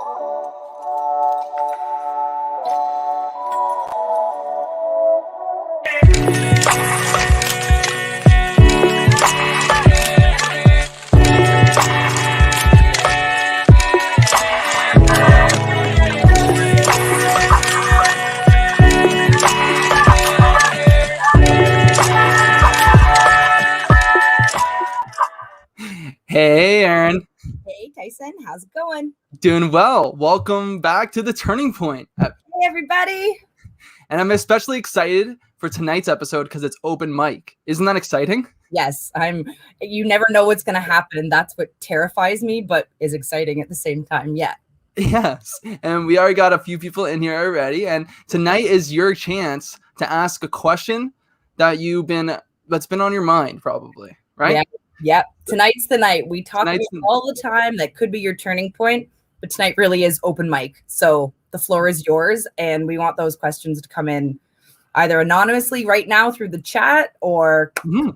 Hey, Aaron. Hey, Tyson. How's it going? Doing well. Welcome back to The Turning Point. Hey, everybody. And I'm especially excited for tonight's episode because it's open mic. Isn't that exciting? Yes, you never know what's going to happen. That's what terrifies me, but is exciting at the same time. Yeah. Yes. And we already got a few people in here already. And tonight is your chance to ask a question that's been on your mind probably, right? Yeah. Yep. Tonight's the night. We talk about all the time. That could be your turning point, but tonight really is open mic. So the floor is yours, and we want those questions to come in either anonymously right now through the chat or we're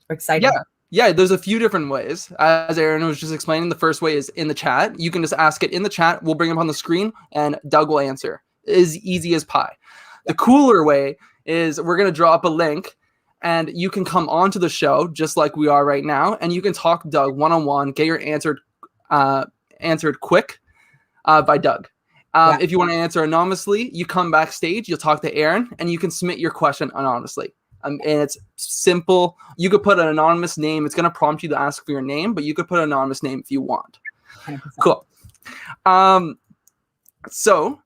excited. Yeah, there's a few different ways. As Aaron was just explaining, the first way is in the chat. You can just ask it in the chat. We'll bring it up on the screen, and Doug will answer. As easy as pie. The cooler way is we're going to drop a link, and you can come onto the show just like we are right now, and you can talk Doug one-on-one, get your answered quick by Doug. If you want to answer anonymously, you come backstage, you'll talk to Aaron, and you can submit your question anonymously. And it's simple. You could put an anonymous name. It's going to prompt you to ask for your name, but you could put an anonymous name if you want. 100%. Cool. So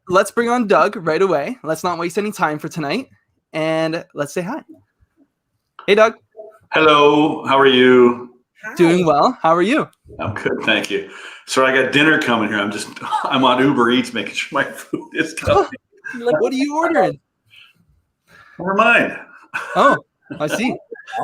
let's bring on Doug right away. Let's not waste any time for tonight. And let's say hi. Hey, Doug. Hello. How are you? Hi. Doing well. How are you? I'm good. Thank you. So I got dinner coming here. I'm on Uber Eats making sure my food is coming. What are you ordering? Never mind. Oh, I see.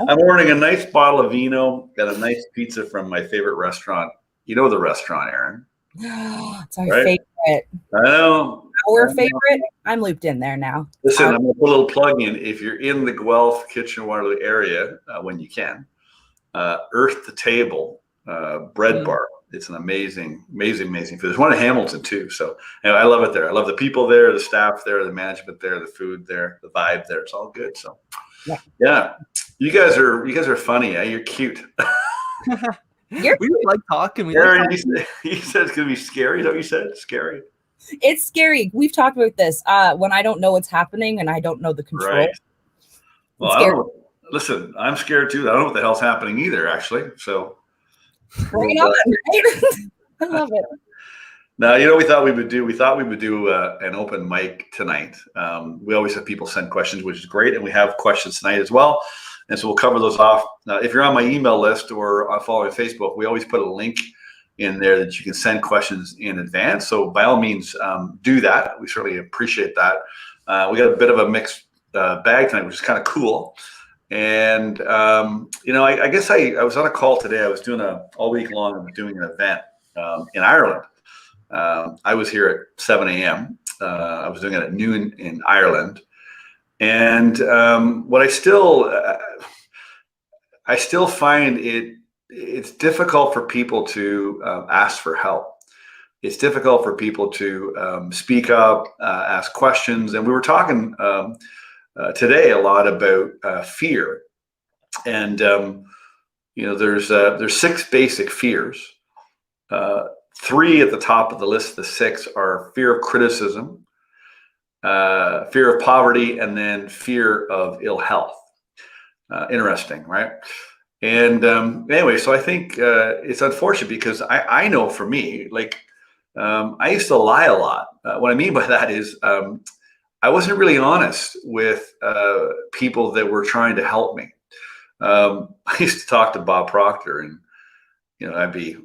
I'm ordering a nice bottle of vino. Got a nice pizza from my favorite restaurant. You know the restaurant, Aaron. It's our favorite. I know. Our favorite. I'm looped in there now. Listen, I'm going to put a little plug in. If you're in the Guelph, Kitchener-Waterloo area, when you can, Earth to Table bread bar. It's an amazing food. There's one in Hamilton too. So I love it there. I love the people there, the staff there, the management there, the food there, the vibe there. It's all good. So yeah. You guys are funny. You're cute. We like talking. Aaron, you said it's gonna be scary. Is that what you said? Scary. It's scary. We've talked about this. When I don't know what's happening and I don't know the control. Right. Well, I don't know. Listen, I'm scared too. I don't know what the hell's happening either, actually. So bring it on, right? I love it. Now, you know what we thought we would do? We thought we would do an open mic tonight. We always have people send questions, which is great. And we have questions tonight as well. And so we'll cover those off. Now, if you're on my email list or on following Facebook, we always put a link in there that you can send questions in advance. So by all means, do that. We certainly appreciate that. We got a bit of a mixed bag tonight, which is kind of cool. And, I guess I was on a call today. I was doing all week long, I'm doing an event in Ireland. I was here at 7 a.m. I was doing it at noon in Ireland. And what I still find it's difficult for people to ask for help. It's difficult for people to speak up, ask questions. And we were talking today a lot about fear. And, there's 6 basic fears. 3 at the top of the list of the 6 are fear of criticism, fear of poverty, and then fear of ill health. Interesting, right? And anyway, so I think it's unfortunate because I know for me, I used to lie a lot. What I mean by that is I wasn't really honest with people that were trying to help me. I used to talk to Bob Proctor, and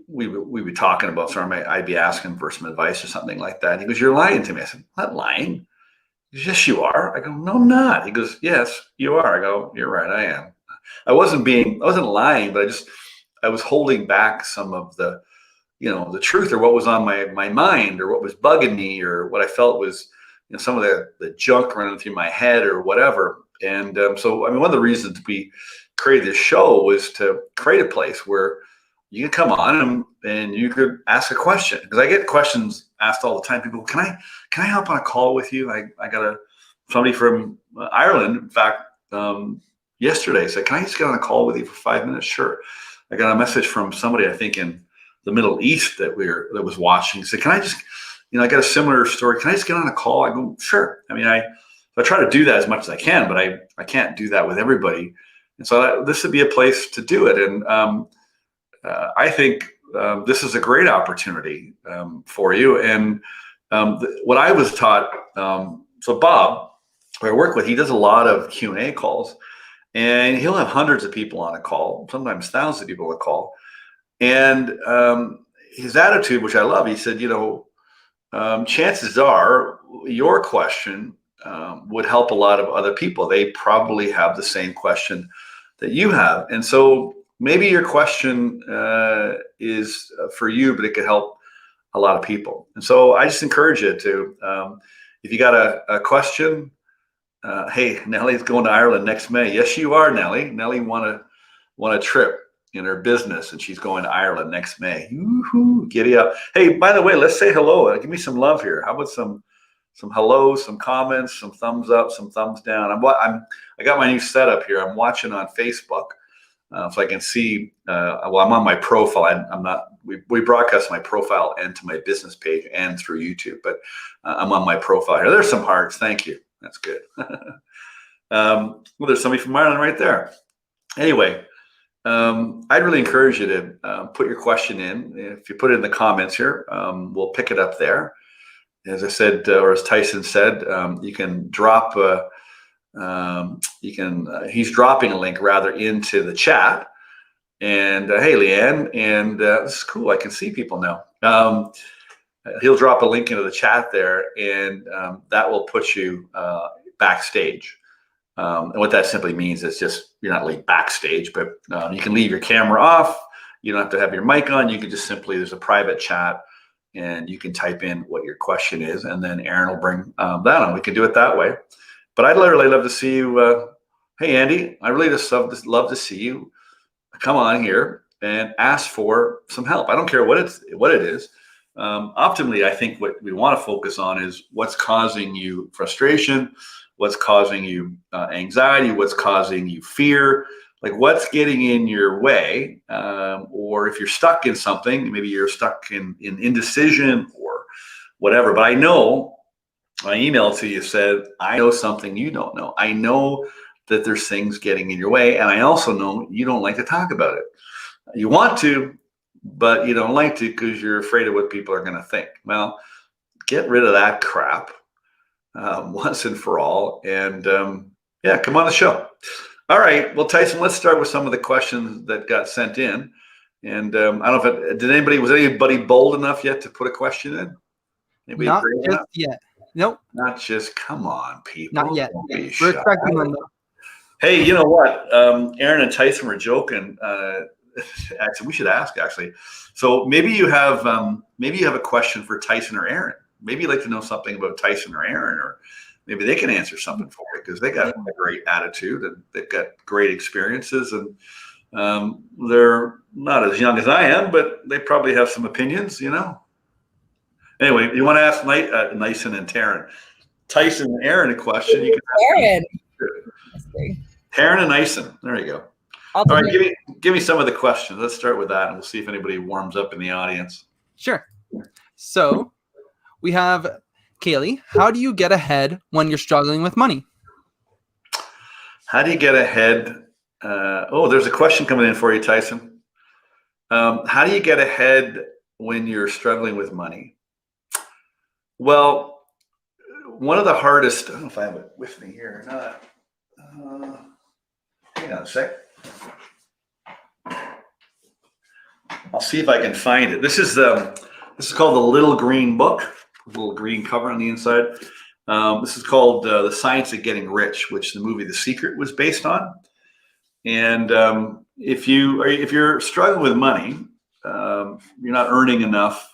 we'd be talking about something. I'd be asking for some advice or something like that. He goes, "You're lying to me." I said, "I'm not lying." He goes, "Yes, you are." I go, "No, I'm not." He goes, "Yes, you are." I go, "You're right, I am." I wasn't lying, but I was holding back some of the truth, or what was on my mind, or what was bugging me, or what I felt was some of the junk running through my head or whatever. And so, one of the reasons we created this show was to create a place where you can come on and you could ask a question, because I get questions asked all the time. People, can I hop on a call with you? I got somebody from Ireland, in fact, yesterday said, can I just get on a call with you for 5 minutes? Sure. I got a message from somebody, I think in the Middle East that was watching. He said, can I just, I got a similar story. Can I just get on a call? I go, sure. I mean, I try to do that as much as I can, but I can't do that with everybody. And so this would be a place to do it. And I think this is a great opportunity for you. And what I was taught, so Bob, who I work with, he does a lot of Q&A calls, and he'll have hundreds of people on a call, sometimes thousands of people on a call. And his attitude, which I love, he said, chances are your question would help a lot of other people. They probably have the same question that you have. And so maybe your question is for you, but it could help a lot of people. And so I just encourage you to, if you got a question, hey, Nellie's going to Ireland next May. Yes, you are, Nellie. Nellie won a trip in her business, and she's going to Ireland next May. Woo-hoo, giddy up. Hey, by the way, let's say hello. Give me some love here. How about some hellos, some comments, some thumbs up, some thumbs down. I got my new setup here. I'm watching on Facebook, so I can see. Well, I'm on my profile. I'm not. We broadcast my profile and to my business page and through YouTube, but I'm on my profile here. There's some hearts. Thank you. That's good. Well, there's somebody from Ireland right there. Anyway, I'd really encourage you to put your question in. If you put it in the comments here, we'll pick it up there. As I said, or as Tyson said, you can drop. He's dropping a link rather into the chat. And hey, Leanne, and this is cool. I can see people now. He'll drop a link into the chat there, and that will put you backstage. And what that simply means is just you're not really backstage, but you can leave your camera off. You don't have to have your mic on. You can just simply, there's a private chat, and you can type in what your question is, and then Aaron will bring that on. We can do it that way. But I'd really love to see you. Hey, Andy, I really just love to see you come on here and ask for some help. I don't care what it is. Optimally, I think what we want to focus on is what's causing you frustration, what's causing you anxiety, what's causing you fear, like what's getting in your way, or if you're stuck in something, maybe you're stuck in indecision or whatever. But I know, my email to you said, I know something you don't know. I know that there's things getting in your way, and I also know you don't like to talk about it. You want to, but you don't like to because you're afraid of what people are going to think. Well, get rid of that crap once and for all. And yeah, come on the show. All right. Well, Tyson, let's start with some of the questions that got sent in. And I don't know if was anybody bold enough yet to put a question in? Anybody Not just yet. Nope. Not just, come on, people. Not yet. We're expecting them though. Hey, you know what? Aaron and Tyson were joking. Actually, we should ask. Actually, so maybe you have a question for Tyson or Aaron. Maybe you'd like to know something about Tyson or Aaron, or maybe they can answer something for you because they got a great attitude and they've got great experiences, and they're not as young as I am, but they probably have some opinions. Anyway, you want to ask Tyson and Aaron a question? You can Aaron. Taryn and Nyson. There you go. All right, give me some of the questions. Let's start with that, and we'll see if anybody warms up in the audience. Sure. So we have Kaylee. How do you get ahead when you're struggling with money? How do you get ahead? There's a question coming in for you, Tyson. How do you get ahead when you're struggling with money? Well, one of the hardest, I don't know if I have it with me here or not. Hang on a sec. I'll see if I can find it. This is called the Little Green Book, a little green cover on the inside. This is called The Science of Getting Rich, which the movie The Secret was based on. And if you're struggling with money, you're not earning enough,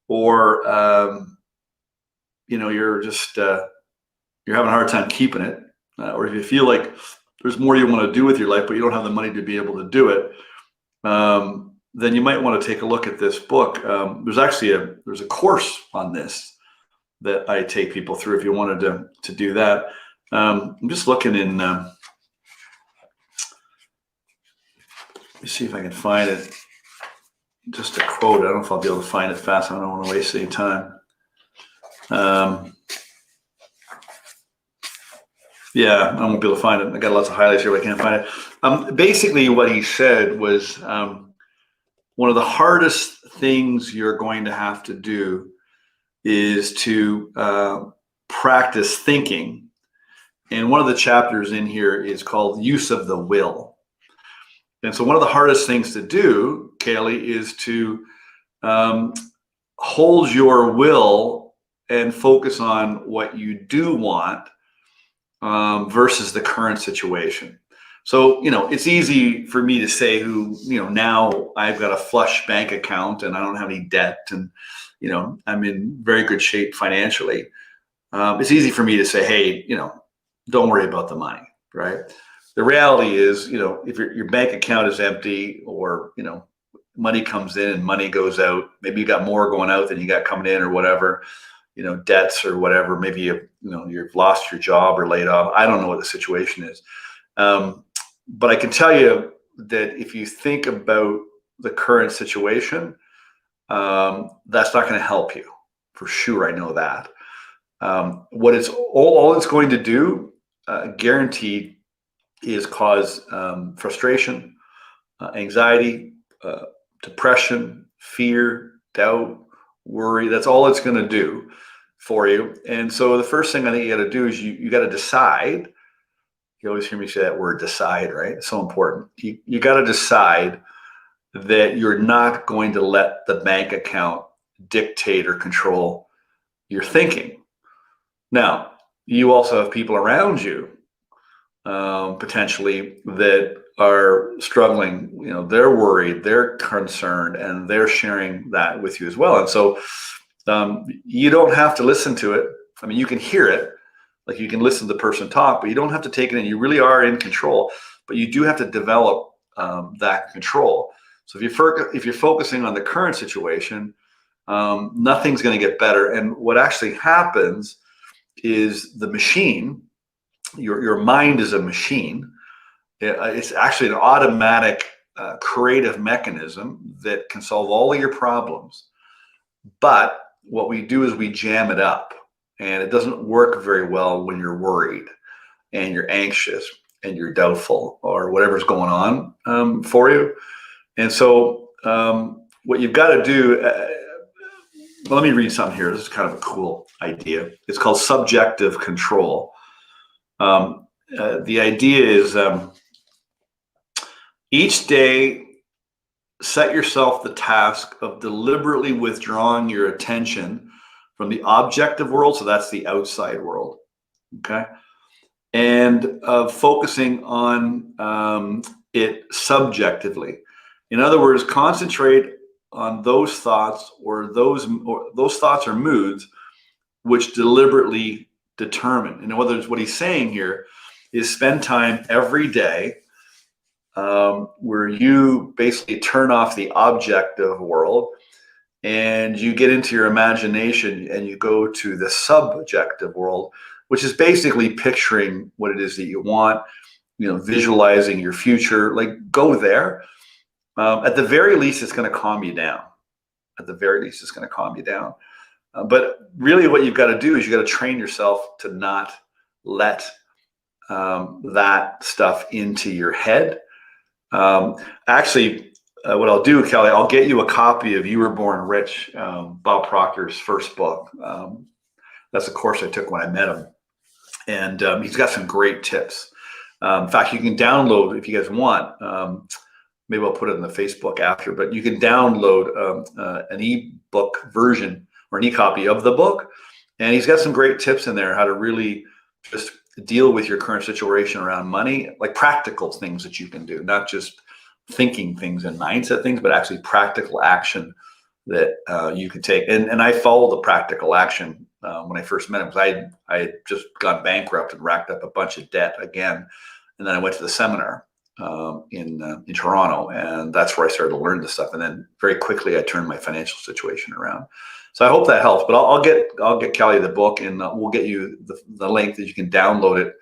or you're just you're having a hard time keeping it, or if you feel like there's more you want to do with your life, but you don't have the money to be able to do it, then you might want to take a look at this book. There's actually there's a course on this that I take people through if you wanted to do that. I'm just looking in, let me see if I can find it. Just a quote. I don't know if I'll be able to find it fast. I don't want to waste any time. Yeah, I won't be able to find it. I got lots of highlights here, but I can't find it. Basically, what he said was one of the hardest things you're going to have to do is to practice thinking. And one of the chapters in here is called Use of the Will. And so one of the hardest things to do, Kaylee, is to hold your will and focus on what you do want versus the current situation. So, it's easy for me to say now I've got a flush bank account and I don't have any debt and, I'm in very good shape financially. It's easy for me to say, hey, don't worry about the money, right? The reality is, if your bank account is empty or, money comes in and money goes out, maybe you got more going out than you got coming in or whatever, debts or whatever, maybe you've lost your job or laid off. I don't know what the situation is. But I can tell you that if you think about the current situation, that's not going to help you for sure. I know that. What it's all it's going to do, guaranteed, is cause frustration, anxiety, depression, fear, doubt, worry. That's all it's going to do for you. And so the first thing I think you got to do is you got to decide. You always hear me say that word, decide, right? It's so important. You got to decide that you're not going to let the bank account dictate or control your thinking. Now, you also have people around you potentially that are struggling. They're worried, they're concerned, and they're sharing that with you as well. And so you don't have to listen to it. I mean, you can hear it, like you can listen to the person talk, but you don't have to take it in. You really are in control, but you do have to develop that control. So if you're focusing on the current situation, nothing's going to get better. And what actually happens is the machine, your mind is a machine. It's actually an automatic creative mechanism that can solve all of your problems. But what we do is we jam it up, and it doesn't work very well when you're worried and you're anxious and you're doubtful or whatever's going on for you. And so what you've got to do, let me read something here. This is kind of a cool idea. It's called subjective control. The idea is each day, set yourself the task of deliberately withdrawing your attention from the objective world, so that's the outside world, okay? And of focusing on it subjectively. In other words, concentrate on those thoughts or those thoughts or moods which deliberately determine. In other words, what he's saying here is spend time every day where you basically turn off the objective world and you get into your imagination and you go to the subjective world, which is basically picturing what it is that you want, visualizing your future. Like, go there. At the very least, it's going to calm you down. But really what you've got to do is you got to train yourself to not let that stuff into your head. Actually, what I'll do, Kelly, I'll get you a copy of You Were Born Rich, Bob Proctor's first book. That's a course I took when I met him. And he's got some great tips. In fact, you can download, if you guys want, maybe I'll put it in the Facebook after, but you can download an ebook version or an e-copy of the book. And he's got some great tips in there, how to really just deal with your current situation around money, like practical things that you can do, not just thinking things and mindset things, but actually practical action that you can take. And I followed the practical action when I first met him, because I had just gone bankrupt and racked up a bunch of debt again. And then I went to the seminar in Toronto, and that's where I started to learn this stuff. And then very quickly, I turned my financial situation around. So I hope that helps. But I'll get Kelly the book, and we'll get you the link that you can download it.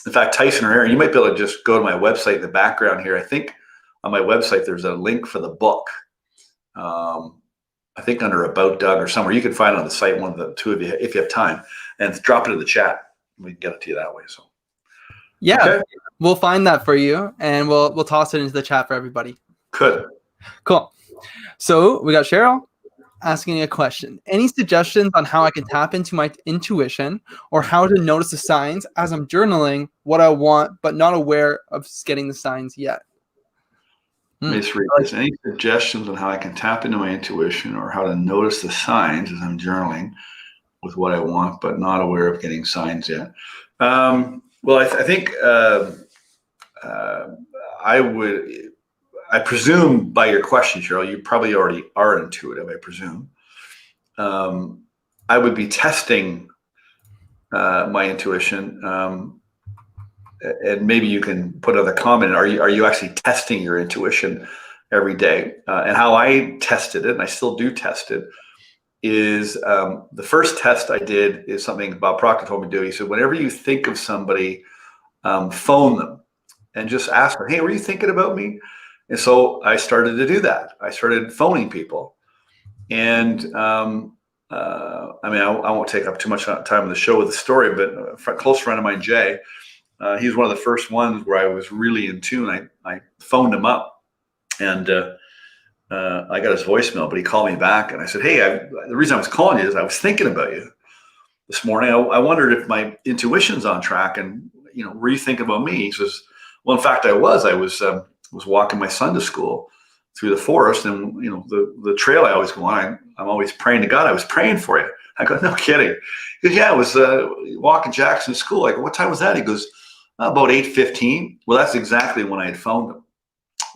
In fact, Tyson or Aaron, you might be able to just go to my website in the background here. I think on my website there's a link for the book. I think under About Doug or somewhere. You can find it on the site, one of the two of you, if you have time, and drop it in the chat. We can get it to you that way. So yeah, okay. We'll find that for you, and we'll toss it into the chat for everybody. Good. Cool. So we got Cheryl asking a question. Any suggestions on how I can tap into my intuition, or how to notice the signs as I'm journaling what I want, but not aware of getting the signs yet? Let's read this. Any suggestions on how I can tap into my intuition, or how to notice the signs as I'm journaling with what I want, but not aware of getting signs yet? Well, I think I presume by your question, Cheryl, you probably already are intuitive, I presume. I would be testing my intuition, and maybe you can put another comment. Are you actually testing your intuition every day? And how I tested it, and I still do test it, is the first test I did is something Bob Proctor told me to do. He said, whenever you think of somebody, phone them and just ask them, hey, were you thinking about me? And so I started to do that. I started phoning people. And I mean, I won't take up too much time in the show with the story, but a close friend of mine, Jay, he was one of the first ones where I was really in tune. I phoned him up, and I got his voicemail, but he called me back, and I said, hey, the reason I was calling you is I was thinking about you this morning. I wondered if my intuition's on track, and were you thinking about me? He says, well, in fact, I was walking my son to school through the forest, and the trail I always go on, I'm always praying to God. I was praying for you. I go, no kidding. He goes, yeah, I was walking Jackson to school. I go, what time was that? He goes, about 8:15. Well, that's exactly when I had phoned him,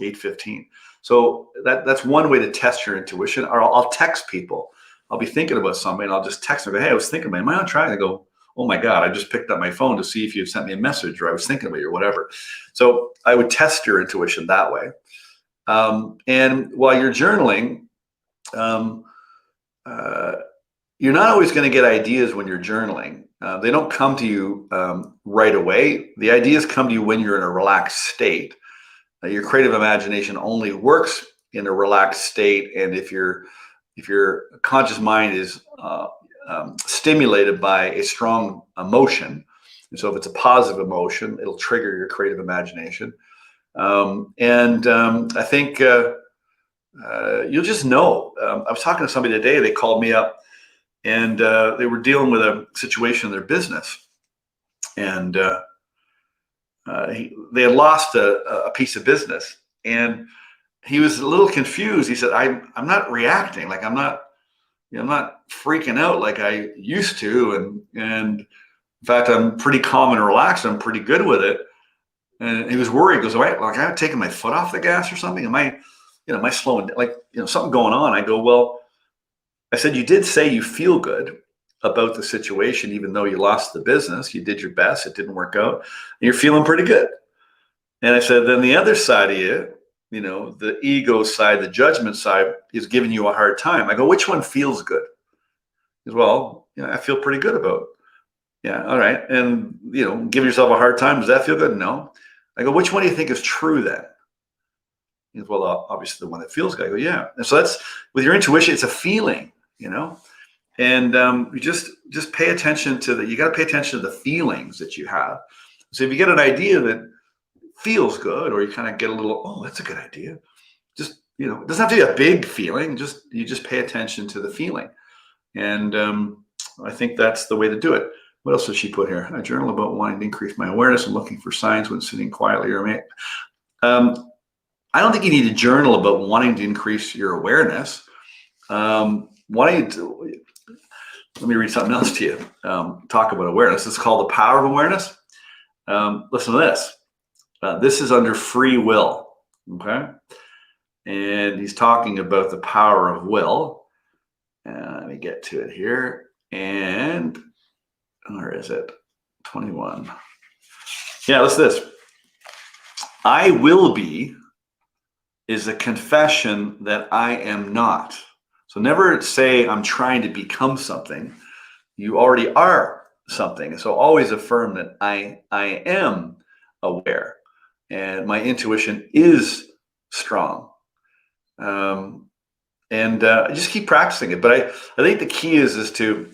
8:15. So that's one way to test your intuition. Or I'll text people. I'll be thinking about somebody, and I'll just text them. Hey, I was thinking about you. Am I on track? I go, oh my God, I just picked up my phone to see if you had sent me a message, or I was thinking about you, or whatever. So I would test your intuition that way. And while you're journaling, you're not always going to get ideas when you're journaling. They don't come to you right away. The ideas come to you when you're in a relaxed state. Your creative imagination only works in a relaxed state, and if your conscious mind is stimulated by a strong emotion, and so if it's a positive emotion, it'll trigger your creative imagination. I think you'll just know. I was talking to somebody today. They called me up, and they were dealing with a situation in their business, and they had lost a piece of business, and he was a little confused. He said, I'm not reacting. Like I'm not freaking out like I used to. And in fact, I'm pretty calm and relaxed. I'm pretty good with it. And he was worried. He goes, like I'm taking my foot off the gas or something. Am I slowing, something going on? I go, well, I said, you did say you feel good about the situation, even though you lost the business. You did your best. It didn't work out. And you're feeling pretty good. And I said, then the other side of you, the ego side, the judgment side, is giving you a hard time. I go, which one feels good? He goes, well, I feel pretty good about it. Yeah, all right. And, giving yourself a hard time, does that feel good? No. I go, which one do you think is true then? He goes, well, obviously the one that feels good. I go, yeah. And so that's, with your intuition, it's a feeling, and you just pay attention to you got to pay attention to the feelings that you have. So if you get an idea that feels good, or you kind of get a little, oh, that's a good idea. Just, it doesn't have to be a big feeling. You just pay attention to the feeling. And I think that's the way to do it. What else did she put here? I journal about wanting to increase my awareness and looking for signs when sitting quietly or I don't think you need to journal about wanting to increase your awareness. Let me read something else to you. Talk about awareness. It's called The Power of Awareness. Listen to this. This is under free will, okay? And he's talking about the power of will. Let me get to it here. And where is it? 21. Yeah, listen to this. I will be is a confession that I am not. So never say I'm trying to become something. You already are something. So always affirm that I am aware and my intuition is strong. And just keep practicing it. But I think the key is to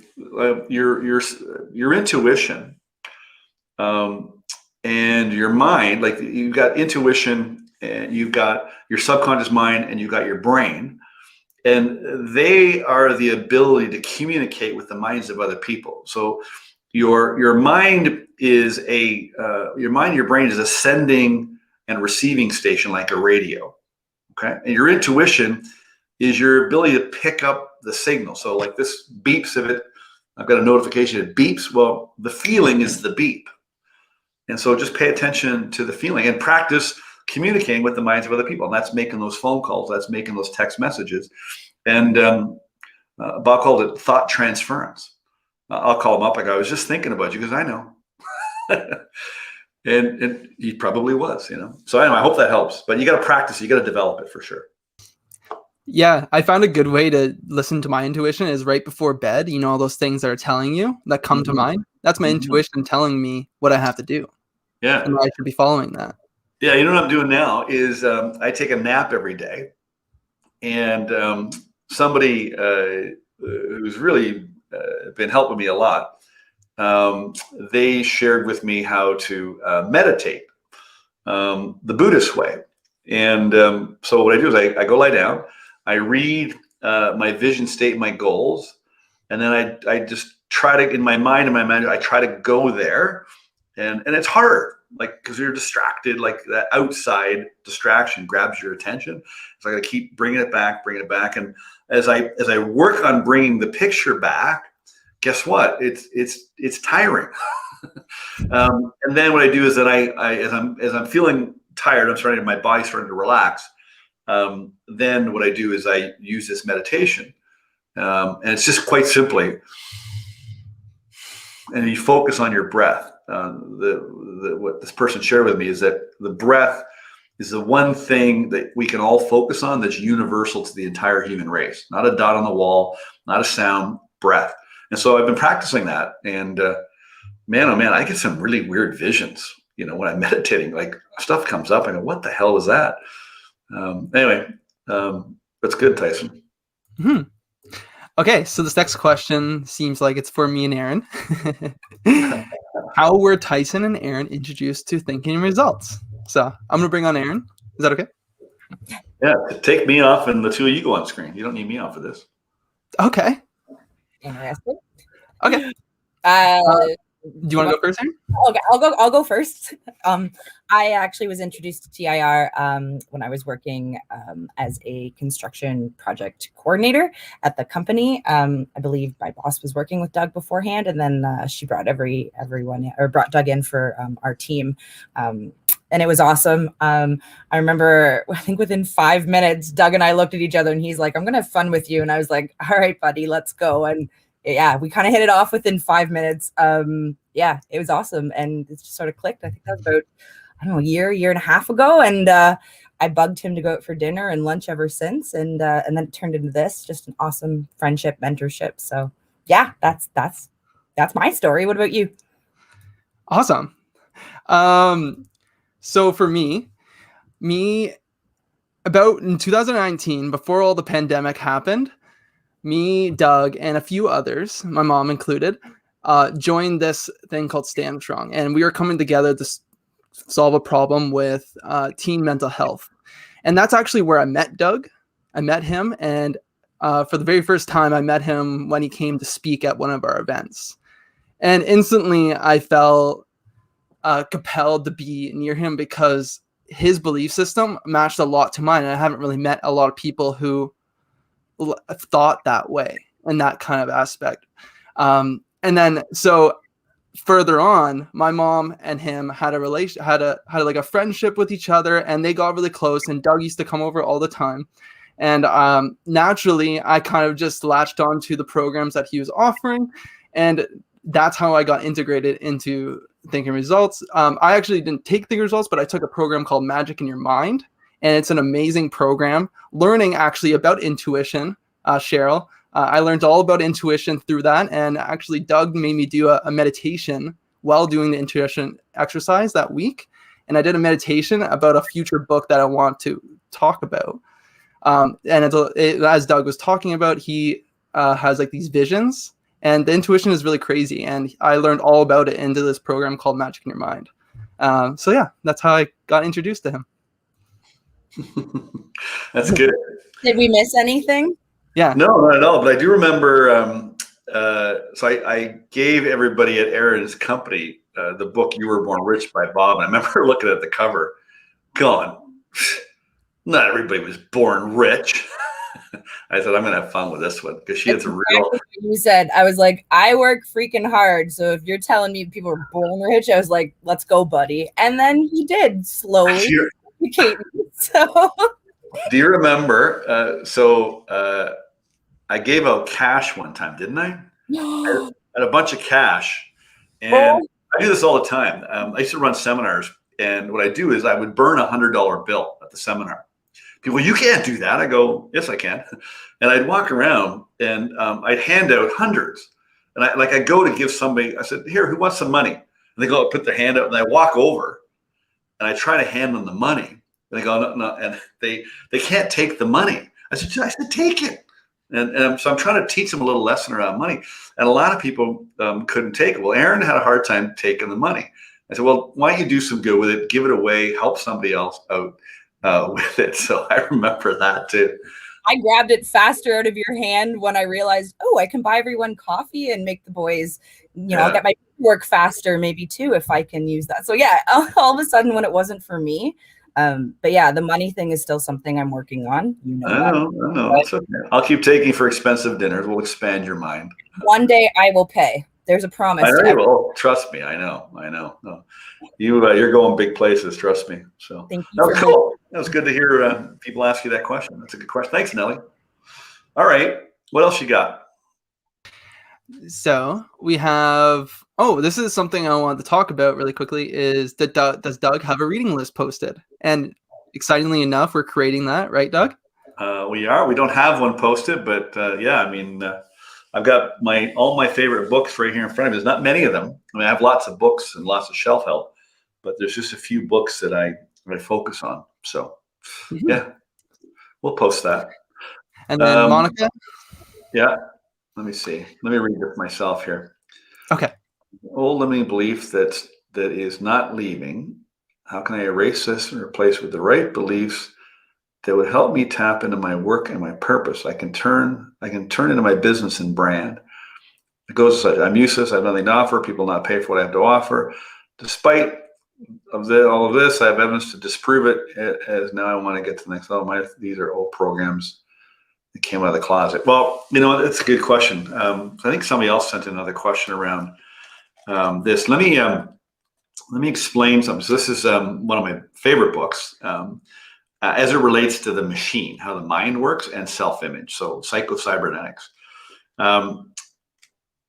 your intuition and your mind. Like you've got intuition and you've got your subconscious mind and you've got your brain, and they are the ability to communicate with the minds of other people. So your mind is your brain is a sending and receiving station like a radio. Okay, and your intuition is your ability to pick up the signal. So like this beeps, if I've got a notification, it beeps. Well, the feeling is the beep. And so just pay attention to the feeling and practice communicating with the minds of other people. And that's making those phone calls. That's making those text messages. And Bob called it thought transference. I'll call him up. I was just thinking about you because I know. and he probably was, So anyway, I hope that helps. But you got to practice. You got to develop it for sure. Yeah, I found a good way to listen to my intuition is right before bed. All those things that are telling you that come to mind. That's my intuition telling me what I have to do. Yeah. And I should be following that. Yeah, what I'm doing now is I take a nap every day. And somebody who's really been helping me a lot, they shared with me how to meditate the Buddhist way. And so what I do is I go lie down, I read my vision statement, my goals, and then I just try to, in my mind and my mind, I try to go there. And it's hard, like, because you're distracted, like that outside distraction grabs your attention. So I got to keep bringing it back. And as I work on bringing the picture back, guess what? It's tiring. And then what I do is that as I'm feeling tired, my body's starting to relax. Then what I do is I use this meditation, and it's just quite simply, and you focus on your breath. What this person shared with me is that the breath is the one thing that we can all focus on that's universal to the entire human race. Not a dot on the wall, not a sound, breath. And so I've been practicing that, and man, oh man, I get some really weird visions. When I'm meditating, like stuff comes up. I go, "What the hell is that?" Anyway, that's good, Tyson. Mm-hmm. Okay, so this next question seems like it's for me and Aaron. How were Tyson and Aaron introduced to Thinking Results? So I'm going to bring on Aaron. Is that okay? Yeah, take me off and the two of you go on screen. You don't need me on for this. Okay. Interesting. Okay. Do you want to go first, Aaron? Okay, I'll go first. I actually was introduced to TIR when I was working as a construction project coordinator at the company. I believe my boss was working with Doug beforehand, and then she brought brought Doug in for our team. And it was awesome. I remember, I think within 5 minutes, Doug and I looked at each other and he's like, "I'm going to have fun with you." And I was like, "All right, buddy, let's go." And yeah, we kind of hit it off within 5 minutes. Yeah, it was awesome. And it just sort of clicked. I think that was about, a year and a half ago. And I bugged him to go out for dinner and lunch ever since. And then it turned into this, just an awesome friendship, mentorship. So yeah, that's my story. What about you? Awesome. So for me, about in 2019, before all the pandemic happened, me, Doug, and a few others, my mom included, joined this thing called Stand Strong. And we were coming together to solve a problem with teen mental health. And that's actually where I met Doug. I met him. And for the very first time, I met him when he came to speak at one of our events. And instantly I felt compelled to be near him because his belief system matched a lot to mine. And I haven't really met a lot of people who thought that way in that kind of aspect. And then so further on, my mom and him had a relation, had like a friendship with each other, and they got really close. And Doug used to come over all the time. And naturally, I kind of just latched on to the programs that he was offering, and that's how I got integrated into Thinking Results. I actually didn't take Thinking Results, but I took a program called Magic in Your Mind, and it's an amazing program. Learning actually about intuition, Cheryl. I learned all about intuition through that, and actually Doug made me do a meditation while doing the intuition exercise that week. And I did a meditation about a future book that I want to talk about. And as Doug was talking about, he has like these visions, and the intuition is really crazy. And I learned all about it into this program called Magic in Your Mind. So yeah, that's how I got introduced to him. That's good. Did we miss anything? Yeah. No, not at all. But I do remember. So I gave everybody at Aaron's company the book "You Were Born Rich" by Bob, and I remember looking at the cover, going, "Not everybody was born rich." I said, "I'm going to have fun with this one," because she had some real. You said, I was like, I work freaking hard. So if you're telling me people are born rich, I was like, let's go, buddy. And then he did slowly. So. Do you remember? I gave out cash one time, didn't I? I had a bunch of cash, and I do this all the time. I used to run seminars, and what I do is I would burn $100 bill at the seminar. People, you can't do that. I go, yes, I can. And I'd walk around, and I'd hand out hundreds. And I'd go to give somebody. I said, "Here, who wants some money?" And they go, put their hand out, and I walk over, and I try to hand them the money. And they go, "No, no," and they can't take the money. I said, "Take it." And so I'm trying to teach them a little lesson around money. And a lot of people couldn't take it. Well, Aaron had a hard time taking the money. I said, "Well, why don't you do some good with it? Give it away, help somebody else out with it." So I remember that too. I grabbed it faster out of your hand when I realized, I can buy everyone coffee and make the boys, I'll get my work faster maybe too, if I can use that. So yeah, all of a sudden when it wasn't for me. But yeah, the money thing is still something I'm working on. I know. It's okay. I'll keep taking for expensive dinners. We'll expand your mind. One day I will pay. There's a promise. I know you will. Trust me. I know. No. You're going big places. Trust me. So thank you. That was cool. That was good to hear people ask you that question. That's a good question. Thanks, Nelly. All right. What else you got? So we have. Oh, this is something I wanted to talk about really quickly. Is that does Doug have a reading list posted? And excitingly enough, we're creating that, right, Doug? We are. We don't have one posted, but yeah, I mean, I've got all my favorite books right here in front of me. There's not many of them. I mean, I have lots of books and lots of shelf help, but there's just a few books that I focus on. So yeah, we'll post that. And then Monica? Yeah. Let me see. Let me read it myself here. Okay. Old limiting belief that is not leaving. How can I erase this and replace with the right beliefs that would help me tap into my work and my purpose? I can turn into my business and brand. It goes such. I'm useless. I have nothing to offer. People not pay for what I have to offer. Despite all of this, I have evidence to disprove it. As now I want to get to the next level. These are old programs that came out of the closet. Well, it's a good question. I think somebody else sent another question around this. Let me explain something. So this is one of my favorite books as it relates to the machine, how the mind works, and self-image. So psycho-cybernetics.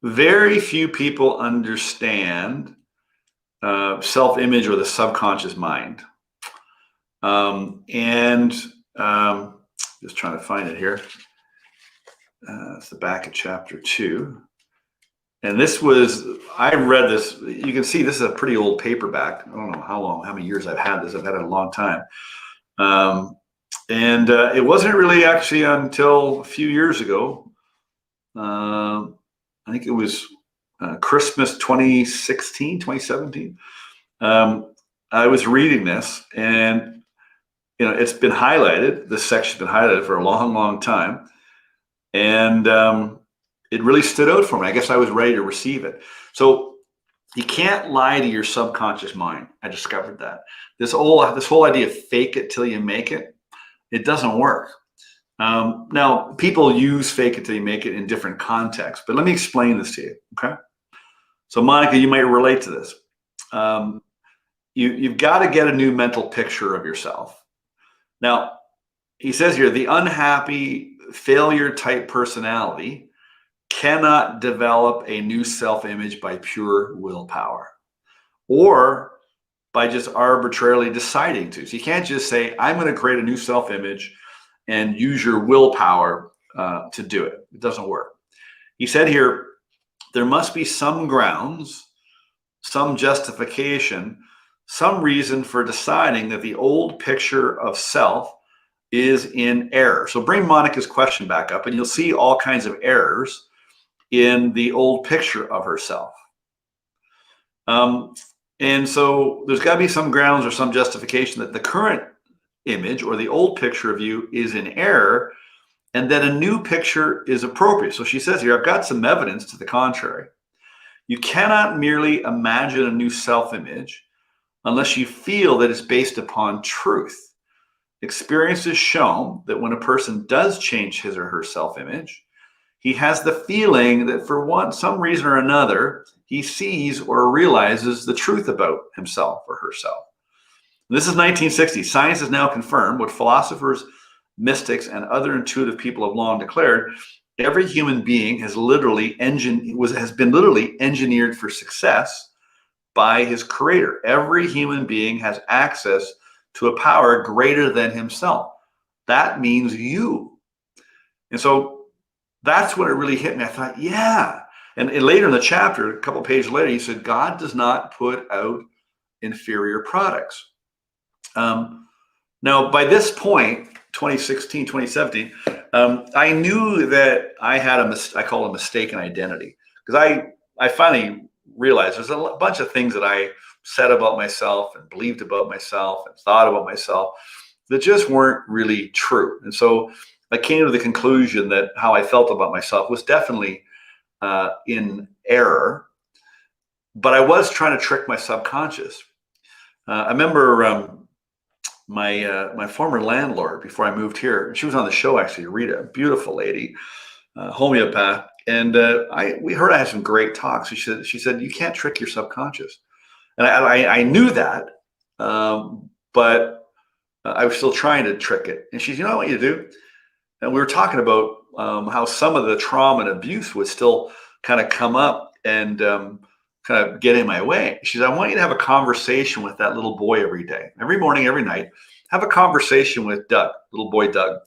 Very few people understand self-image or the subconscious mind. Just trying to find it here. It's the back of chapter 2. And I read this. You can see this is a pretty old paperback. I don't know how many years I've had this. I've had it a long time. It wasn't really actually until a few years ago. I think it was Christmas 2017. I was reading this, and it's been highlighted. This section's been highlighted for a long, long time. And it really stood out for me. I guess I was ready to receive it. So you can't lie to your subconscious mind. I discovered that. This whole idea of fake it till you make it, it doesn't work. Now, people use fake it till you make it in different contexts, but let me explain this to you, okay? So Monica, you might relate to this. You've got to get a new mental picture of yourself. Now, he says here, the unhappy failure type personality cannot develop a new self-image by pure willpower. or by just arbitrarily deciding to. So you can't just say, I'm going to create a new self-image and use your willpower to do it. It doesn't work. He said here, there must be some grounds, some justification, some reason for deciding that the old picture of self is in error. So bring Monica's question back up and you'll see all kinds of errors in the old picture of herself. And so there's got to be some grounds or some justification that the current image or the old picture of you is in error and that a new picture is appropriate. So she says here, I've got some evidence to the contrary. You cannot merely imagine a new self-image unless you feel that it's based upon truth. Experience has shown that when a person does change his or her self-image, he has the feeling that for some reason or another, he sees or realizes the truth about himself or herself. This is 1960. Science has now confirmed what philosophers, mystics, and other intuitive people have long declared. Every human being has been literally engineered for success by his creator. Every human being has access to a power greater than himself. That means you. And so that's when it really hit me. I thought, yeah. And later in the chapter, a couple pages later, he said, God does not put out inferior products. Now, by this point, 2016, 2017, I knew that I had I call it a mistaken identity. Because I finally realized there's a bunch of things that I said about myself and believed about myself and thought about myself that just weren't really true. And so I came to the conclusion that how I felt about myself was definitely in error, but I was trying to trick my subconscious. I remember my former landlord before I moved here. She was on the show actually, Rita, beautiful lady, homeopath, and we heard I had some great talks. She said you can't trick your subconscious, and I knew that, but I was still trying to trick it. And she said, you know what you do? And we were talking about how some of the trauma and abuse would still kind of come up and kind of get in my way. She said, I want you to have a conversation with that little boy every day, every morning, every night. Have a conversation with Doug, little boy Doug,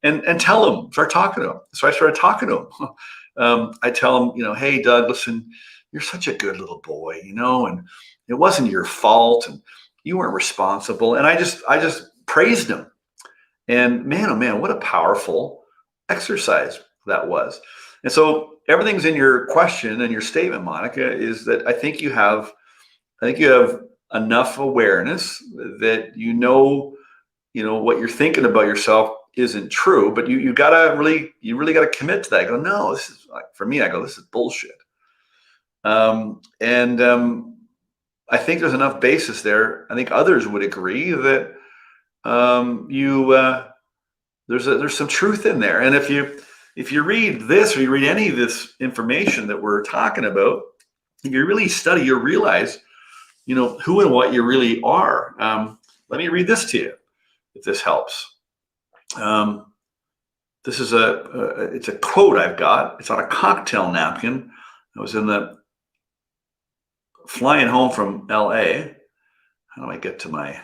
and tell him, start talking to him. So I started talking to him. I tell him, hey, Doug, listen, you're such a good little boy, and it wasn't your fault and you weren't responsible. And I just praised him. And man, oh man, what a powerful exercise that was. And so everything's in your question and your statement, Monica, is that I think you have enough awareness that you know what you're thinking about yourself isn't true, but you really gotta commit to that. I go, no, this is for me. I go, this is bullshit. I think there's enough basis there. I think others would agree that there's some truth in there. And if you read this or you read any of this information that we're talking about, if you really study, you'll realize, who and what you really are. Let me read this to you, if this helps. This is it's a quote I've got. It's on a cocktail napkin. I was flying home from LA. How do I get to my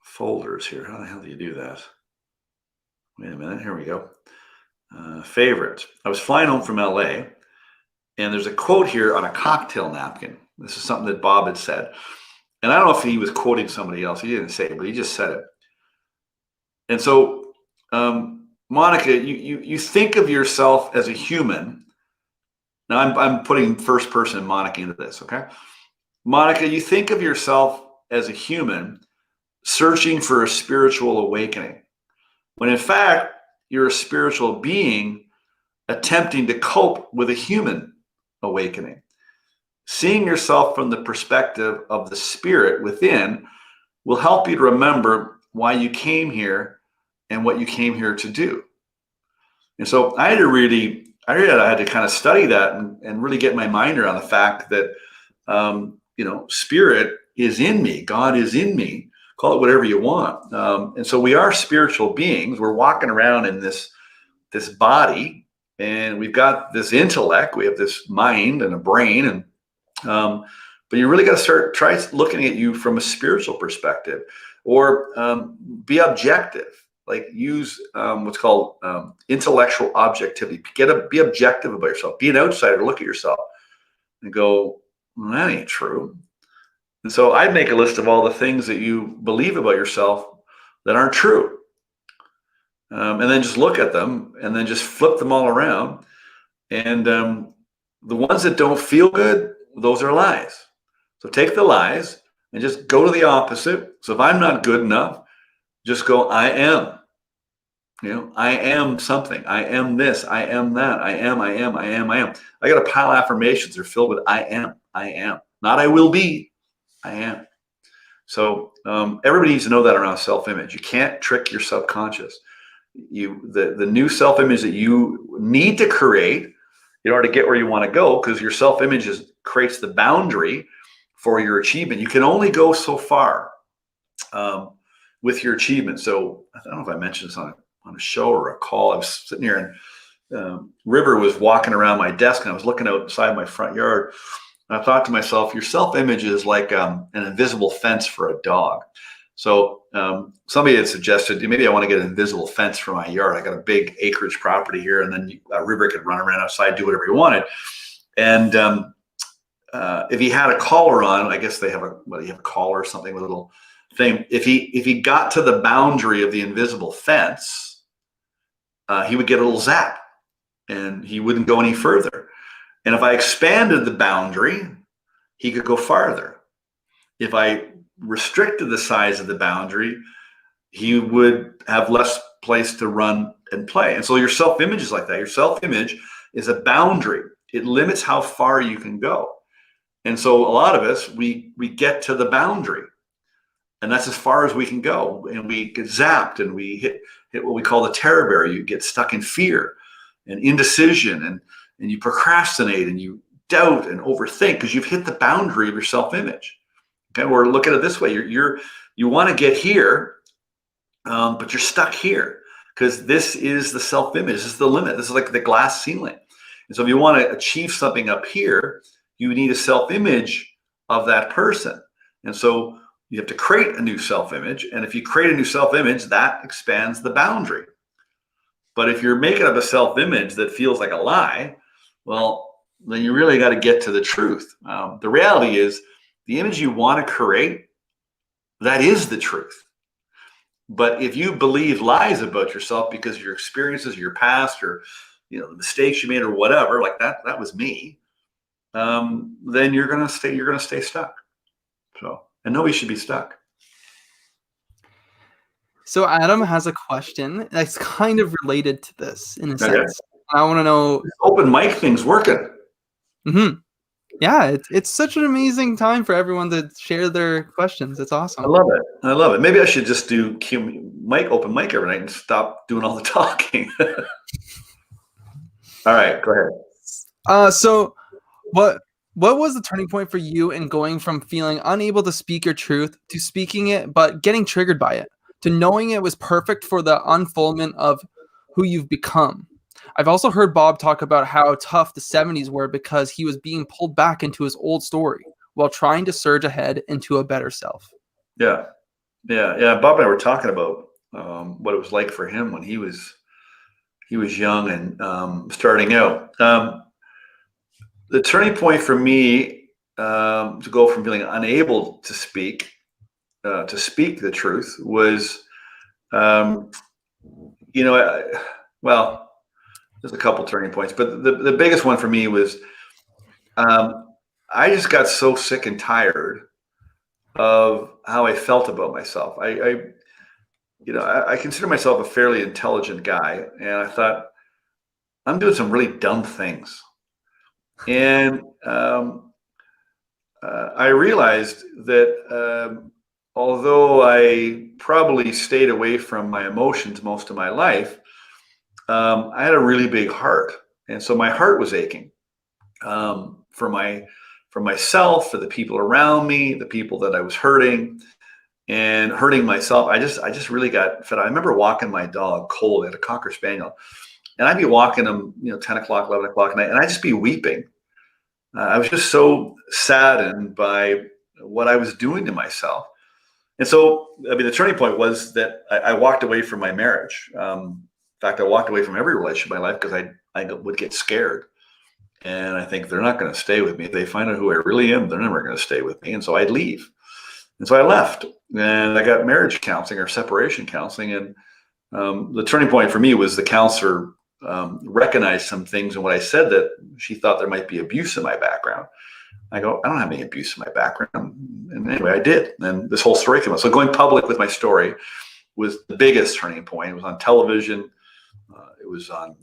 folders here? How the hell do you do that? Wait a minute. Here we go. Favorites. I was flying home from LA, and there's a quote here on a cocktail napkin. This is something that Bob had said. And I don't know if he was quoting somebody else. He didn't say it, but he just said it. And so, Monica, you think of yourself as a human. Now I'm putting first person Monica into this, okay? Monica, you think of yourself as a human searching for a spiritual awakening, when in fact, you're a spiritual being attempting to cope with a human awakening. Seeing yourself from the perspective of the spirit within will help you to remember why you came here and what you came here to do. And so I had to kind of study that and really get my mind around the fact that, spirit is in me. God is in me. Call it whatever you want. And so we are spiritual beings. We're walking around in this body, and we've got this intellect. We have this mind and a brain, and But you really got to try looking at you from a spiritual perspective, or be objective. Like use what's called intellectual objectivity. Be objective about yourself. Be an outsider. Look at yourself and go, well, that ain't true. And so I'd make a list of all the things that you believe about yourself that aren't true. And then just look at them and then just flip them all around. And the ones that don't feel good, those are lies. So take the lies and just go to the opposite. So if I'm not good enough, just go, I am. I am something. I am this. I am that. I am. I got a pile of affirmations. They're filled with I am. I am. Not I will be. I am. So everybody needs to know that around self-image. You can't trick your subconscious. The new self-image that you need to create in order to get where you want to go, because your self-image creates the boundary for your achievement. You can only go so far with your achievement. So I don't know if I mentioned this on a show or a call. I was sitting here and River was walking around my desk and I was looking outside my front yard. And I thought to myself, your self-image is like an invisible fence for a dog. So somebody had suggested, maybe I want to get an invisible fence for my yard. I got a big acreage property here, and then River could run around outside, do whatever he wanted. And if he had a collar on, I guess they have a collar or something with a little thing. If he got to the boundary of the invisible fence, he would get a little zap and he wouldn't go any further. And if I expanded the boundary, he could go farther. If I restricted the size of the boundary, he would have less place to run and play. And so your self-image is like that. Your self-image is a boundary. It limits how far you can go. And so a lot of us, we get to the boundary, and that's as far as we can go. And we get zapped and we hit what we call the terror barrier. You get stuck in fear and indecision, and you procrastinate and you doubt and overthink because you've hit the boundary of your self-image. Okay, or look at it this way: you want to get here, but you're stuck here because this is the self-image. This is the limit. This is like the glass ceiling. And so if you want to achieve something up here, you need a self-image of that person. And so you have to create a new self-image. And if you create a new self-image, that expands the boundary. But if you're making up a self-image that feels like a lie, well, then you really got to get to the truth. The reality is the image you want to create, that is the truth. But if you believe lies about yourself because of your experiences, your past, or the mistakes you made or whatever, like that was me, then you're gonna stay stuck. So, and nobody should be stuck. So Adam has a question that's kind of related to this in a sense. I want to know. This open mic thing's working. Mm-hmm. Yeah, it's such an amazing time for everyone to share their questions. It's awesome. I love it. Maybe I should just do open mic every night and stop doing all the talking. All right, go ahead. So what was the turning point for you in going from feeling unable to speak your truth to speaking it but getting triggered by it, to knowing it was perfect for the unfoldment of who you've become? I've also heard Bob talk about how tough the 70s were because he was being pulled back into his old story while trying to surge ahead into a better self. Yeah. Bob and I were talking about what it was like for him when he was young and starting out. The turning point for me to go from feeling unable to speak the truth was, there's a couple turning points, but the biggest one for me was I just got so sick and tired of how I felt about myself. I consider myself a fairly intelligent guy, and I thought I'm doing some really dumb things. And I realized that although I probably stayed away from my emotions most of my life, I had a really big heart. And so my heart was aching for myself, for the people around me, the people that I was hurting and hurting myself. I just really got fed. I remember walking my dog, Cole, at a Cocker Spaniel, and I'd be walking him, 10 o'clock, 11 o'clock at night, and I'd just be weeping I was just so saddened by what I was doing to myself. And so, I mean, the turning point was that I walked away from my marriage. In fact, I walked away from every relationship in my life because I would get scared. And I think they're not going to stay with me. If they find out who I really am, they're never going to stay with me. And so I'd leave. And so I left, and I got marriage counseling or separation counseling. And the turning point for me was the counselor recognized some things in what I said that she thought there might be abuse in my background. I go, I don't have any abuse in my background. And anyway, I did. And this whole story came out. So going public with my story was the biggest turning point. It was on television. It was on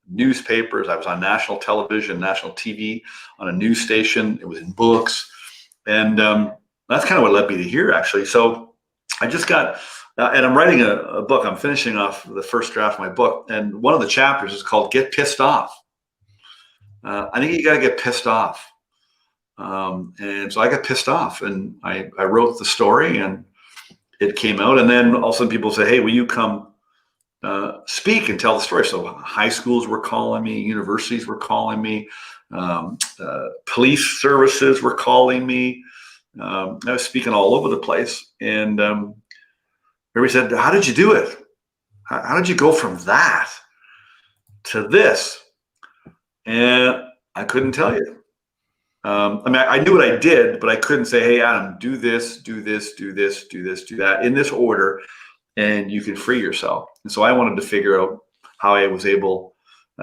newspapers. I was on national television, national TV, on a news station. It was in books. And that's kind of what led me to here, actually. So I just got, and I'm writing a book. I'm finishing off the first draft of my book. And one of the chapters is called Get Pissed Off. I think you got to get pissed off. And so I got pissed off, and I wrote the story, and it came out. And then all of a sudden people say, hey, will you come speak and tell the story? So high schools were calling me, universities were calling me, police services were calling me. I was speaking all over the place. And everybody said, how did you do it? How did you go from that to this? And I couldn't tell you. I mean, I knew what I did, but I couldn't say, hey, Adam, do this, do this, do this, do this, do that in this order, and you can free yourself. And so I wanted to figure out how I was able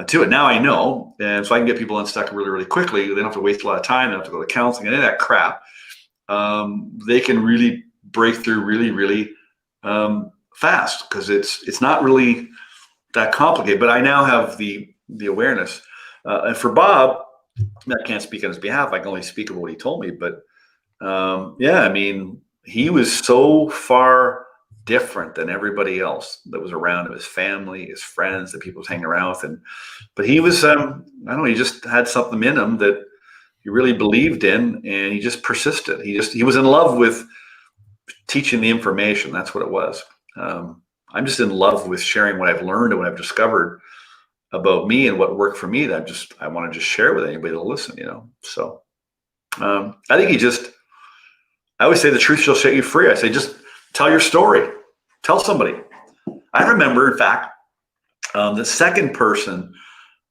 to it. Now I know, and so I can get people unstuck really, really quickly. They don't have to waste a lot of time. They don't have to go to counseling and any of that crap. They can really break through really, really fast, because it's not really that complicated. But I now have the awareness. And for Bob, I can't speak on his behalf. I can only speak of what he told me. But yeah, I mean, he was so far different than everybody else that was around him, his family, his friends, the people he was hanging around with. But he was, I don't know, he just had something in him that he really believed in, and he just persisted. He was in love with teaching the information. That's what it was. I'm just in love with sharing what I've learned and what I've discovered about me and what worked for me, that I want to just share with anybody to listen, So I think I always say the truth shall set you free. I say, just tell your story. Tell somebody. I remember, in fact, the second person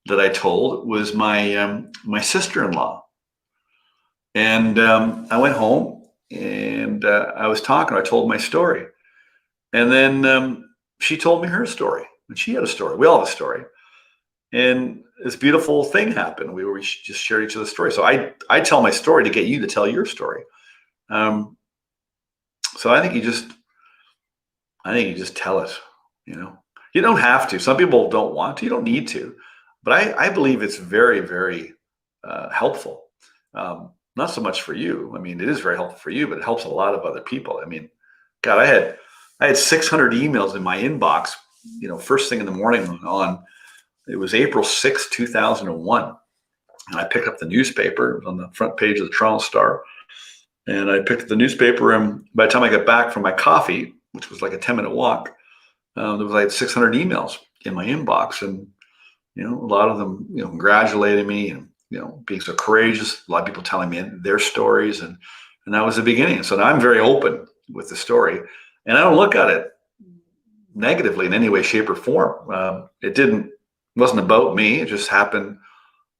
that I told was my sister-in-law. And I went home, and I was talking. I told my story. And then she told me her story. And she had a story. We all have a story. And this beautiful thing happened. We just shared each other's story. So I tell my story to get you to tell your story. So I think you just tell it. You don't have to. Some people don't want to. You don't need to. But I believe it's very, very helpful. Not so much for you. I mean, it is very helpful for you, but it helps a lot of other people. I mean, God, I had 600 emails in my inbox. First thing in the morning on. It was April 6, 2001. And I picked up the newspaper. It was on the front page of the Toronto Star. And I picked up the neighbor, and by the time I got back from my coffee, which was like a 10-minute walk, there was like 600 emails in my inbox. And, a lot of them, congratulating me and, being so courageous. A lot of people telling me their stories. And that was the beginning. So now I'm very open with the story. And I don't look at it negatively in any way, shape, or form. It wasn't about me. It just happened.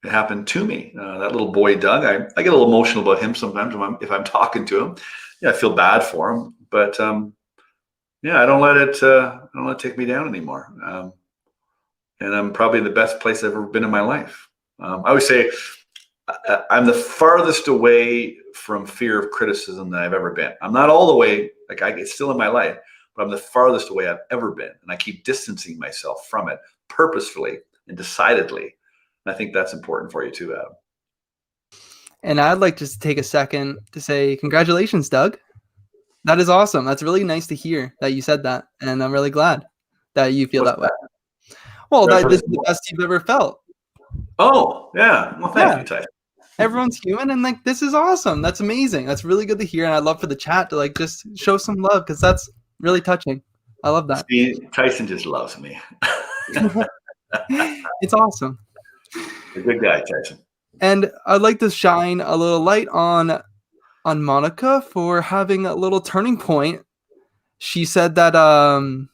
It happened to me. That little boy, Doug, I get a little emotional about him sometimes if I'm talking to him. Yeah, I feel bad for him, but I don't let it take me down anymore. And I'm probably in the best place I've ever been in my life. I always say I'm the farthest away from fear of criticism that I've ever been. I'm not all the way, it's still in my life, but I'm the farthest away I've ever been. And I keep distancing myself from it purposefully and decidedly. And I think that's important for you too, Adam. And I'd like just to take a second to say congratulations, Doug. That is awesome. That's really nice to hear that you said that. And I'm really glad that you feel that way. Well, this is the best you've ever felt. Oh, yeah. Well, thank you, Tyson. Everyone's human, and this is awesome. That's amazing. That's really good to hear. And I'd love for the chat to just show some love, because that's really touching. I love that. See, Tyson just loves me. It's awesome. A good guy, Tyson. And I'd like to shine a little light on Monica for having a little turning point. She said that oh,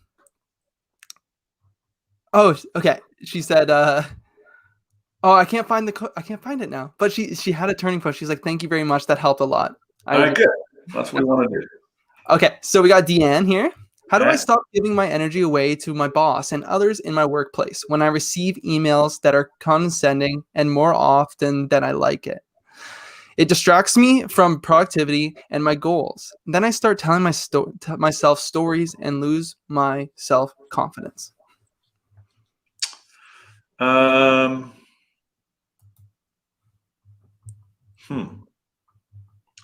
okay. She said oh, I can't find I can't find it now. But she had a turning point. She's like, "Thank you very much. That helped a lot." All right, good. That's what we want to do. Okay, so we got Deanne here. How do I Yeah. stop giving my energy away to my boss and others in my workplace when I receive emails that are condescending and more often than I like it? It distracts me from productivity and my goals. Then I start telling myself stories and lose my self-confidence. I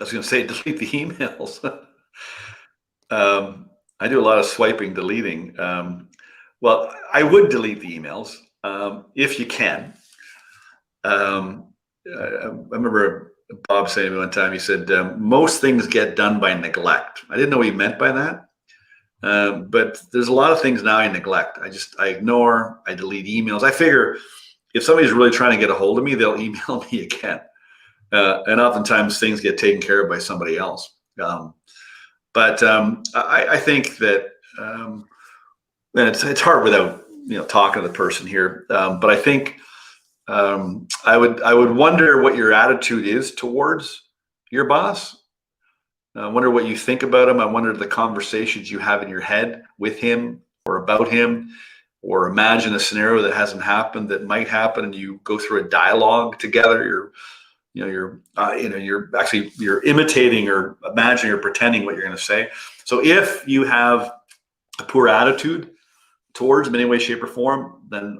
was going to say delete the emails. I do a lot of swiping, deleting. Well, I would delete the emails if you can. I remember Bob saying to me one time, he said, most things get done by neglect. I didn't know what he meant by that. But there's a lot of things now I neglect. I ignore, I delete emails. I figure if somebody's really trying to get a hold of me, they'll email me again. And oftentimes things get taken care of by somebody else. But I think that, and it's hard without talking to the person here. But I think I would wonder what your attitude is towards your boss. I wonder what you think about him. I wonder the conversations you have in your head with him or about him, or imagine a scenario that hasn't happened that might happen, and you go through a dialogue together. You're imitating or imagining or pretending what you're going to say. So if you have a poor attitude towards him in any way, shape, or form, then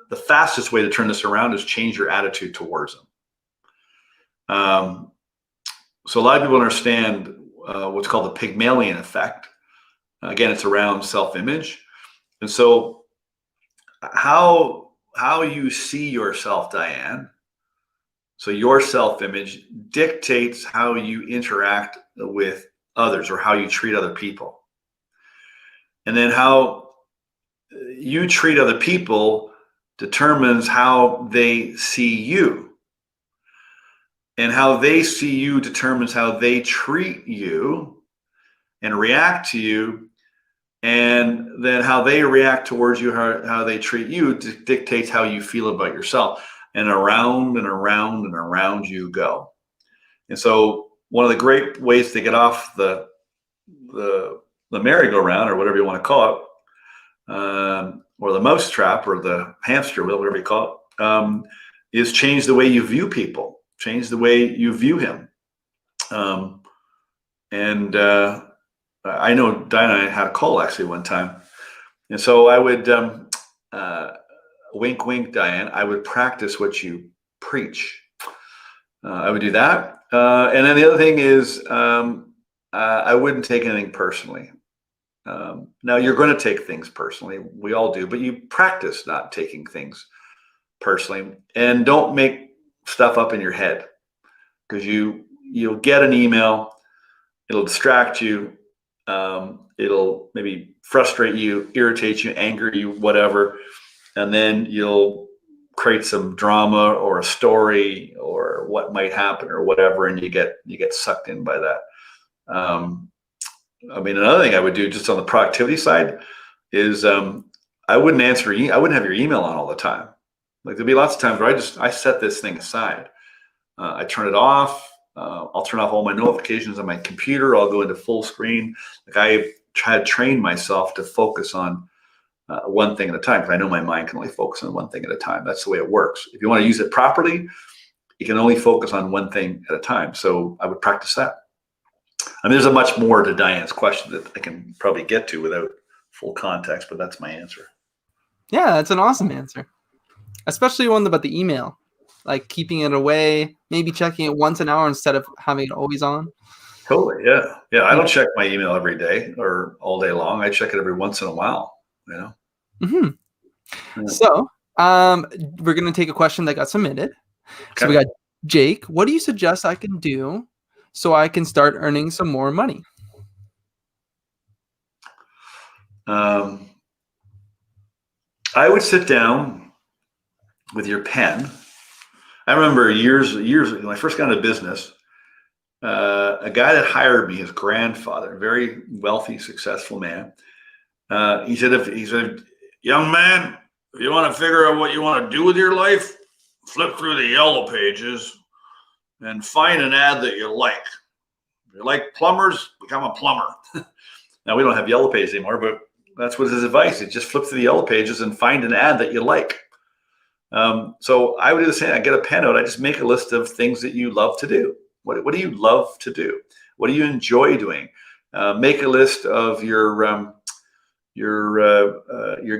the fastest way to turn this around is change your attitude towards him. So a lot of people understand what's called the Pygmalion effect. Again, it's around self-image. And so how you see yourself, Diane, so your self-image dictates how you interact with others or how you treat other people. And then how you treat other people determines how they see you. And how they see you determines how they treat you and react to you. And then how they react towards you, how they treat you dictates how you feel about yourself. And around and around and around you go. And so one of the great ways to get off the merry-go-round, or whatever you want to call it, or the mouse trap, or the hamster wheel, whatever you call it, is change the way you view people. Change the way you view him. I know Diana and I had a call actually one time. And so I would, wink, wink, Diane, I would practice what you preach. I would do that. And then the other thing is, I wouldn't take anything personally. Now you're going to take things personally. We all do, but you practice not taking things personally, and don't make stuff up in your head, because you'll get an email, it'll distract you, it'll maybe frustrate you, irritate you, anger you, whatever, and then you'll create some drama or a story or what might happen or whatever, and you get sucked in by that. Another thing I would do just on the productivity side is I wouldn't have your email on all the time. Like, there'll be lots of times where I set this thing aside. I turn it off. I'll turn off all my notifications on my computer. I'll go into full screen. Like, I try to train myself to focus on one thing at a time, because I know my mind can only focus on one thing at a time. That's the way it works. If you want to use it properly, you can only focus on one thing at a time. So I would practice that. There's a much more to Diane's question that I can probably get to without full context, but that's my answer. Yeah, that's an awesome answer. Especially one about the email, like keeping it away, maybe checking it once an hour instead of having it always on. Totally, yeah. I don't check my email every day or all day long. I check it every once in a while. Mm-hmm. Yeah. So we're gonna take a question that got submitted. Okay. So we got Jake. What do you suggest I can do so I can start earning some more money? I would sit down with your pen. I remember years when I first got into business, a guy that hired me, his grandfather, very wealthy, successful man. He said, young man, if you want to figure out what you want to do with your life, flip through the yellow pages and find an ad that you like. If you like plumbers, become a plumber. Now, we don't have yellow pages anymore, but that's what his advice is. Just flip through the yellow pages and find an ad that you like. So I would do the same. I get a pen out. I just make a list of things that you love to do. What do you love to do? What do you enjoy doing? Make a list of your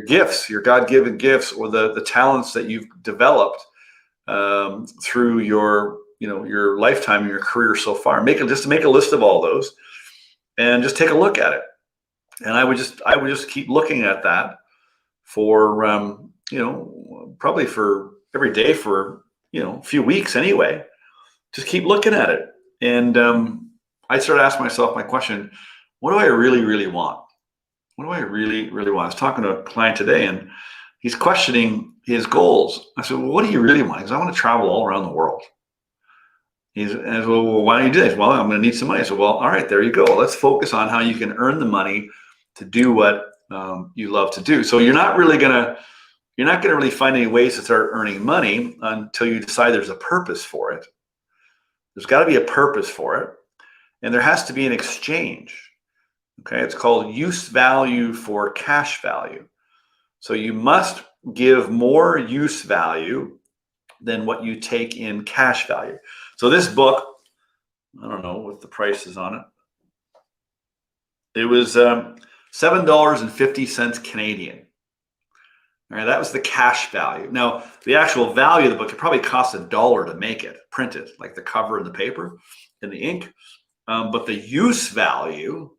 gifts, your God-given gifts, or the talents that you've developed through your lifetime and your career so far. Make a list of all those, and just take a look at it. And I would just keep looking at that for probably for every day for a few weeks anyway. Just keep looking at it, and I started asking myself my question: what do I really, really want? What do I really, really want? I was talking to a client today, and he's questioning his goals. I said, well, what do you really want? Because I want to travel all around the world. I said, well, why don't you do this? Well, I'm going to need some money. I said, well, all right, there you go. Let's focus on how you can earn the money to do what you love to do. So you're not going to really find any ways to start earning money until you decide there's a purpose for it. There's got to be a purpose for it, and there has to be an exchange. Okay, it's called use value for cash value. So you must give more use value than what you take in cash value. So this book, I don't know what the price is on it. It was $7.50 Canadian. All right, that was the cash value. Now, the actual value of the book, it probably cost $1 to make it, print it, like the cover and the paper and the ink. But the use value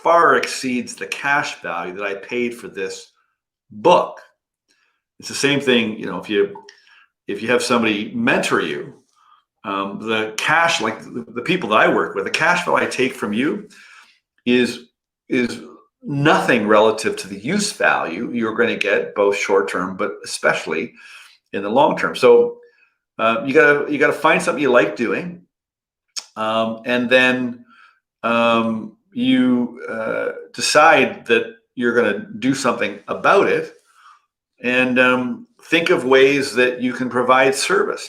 far exceeds the cash value that I paid for this book. It's the same thing, if you have somebody mentor you, the cash, like the people that I work with, the cash value I take from you is nothing relative to the use value you're going to get, both short term, but especially in the long term. So you gotta find something you like doing, and then you decide that you're going to do something about it, and think of ways that you can provide service.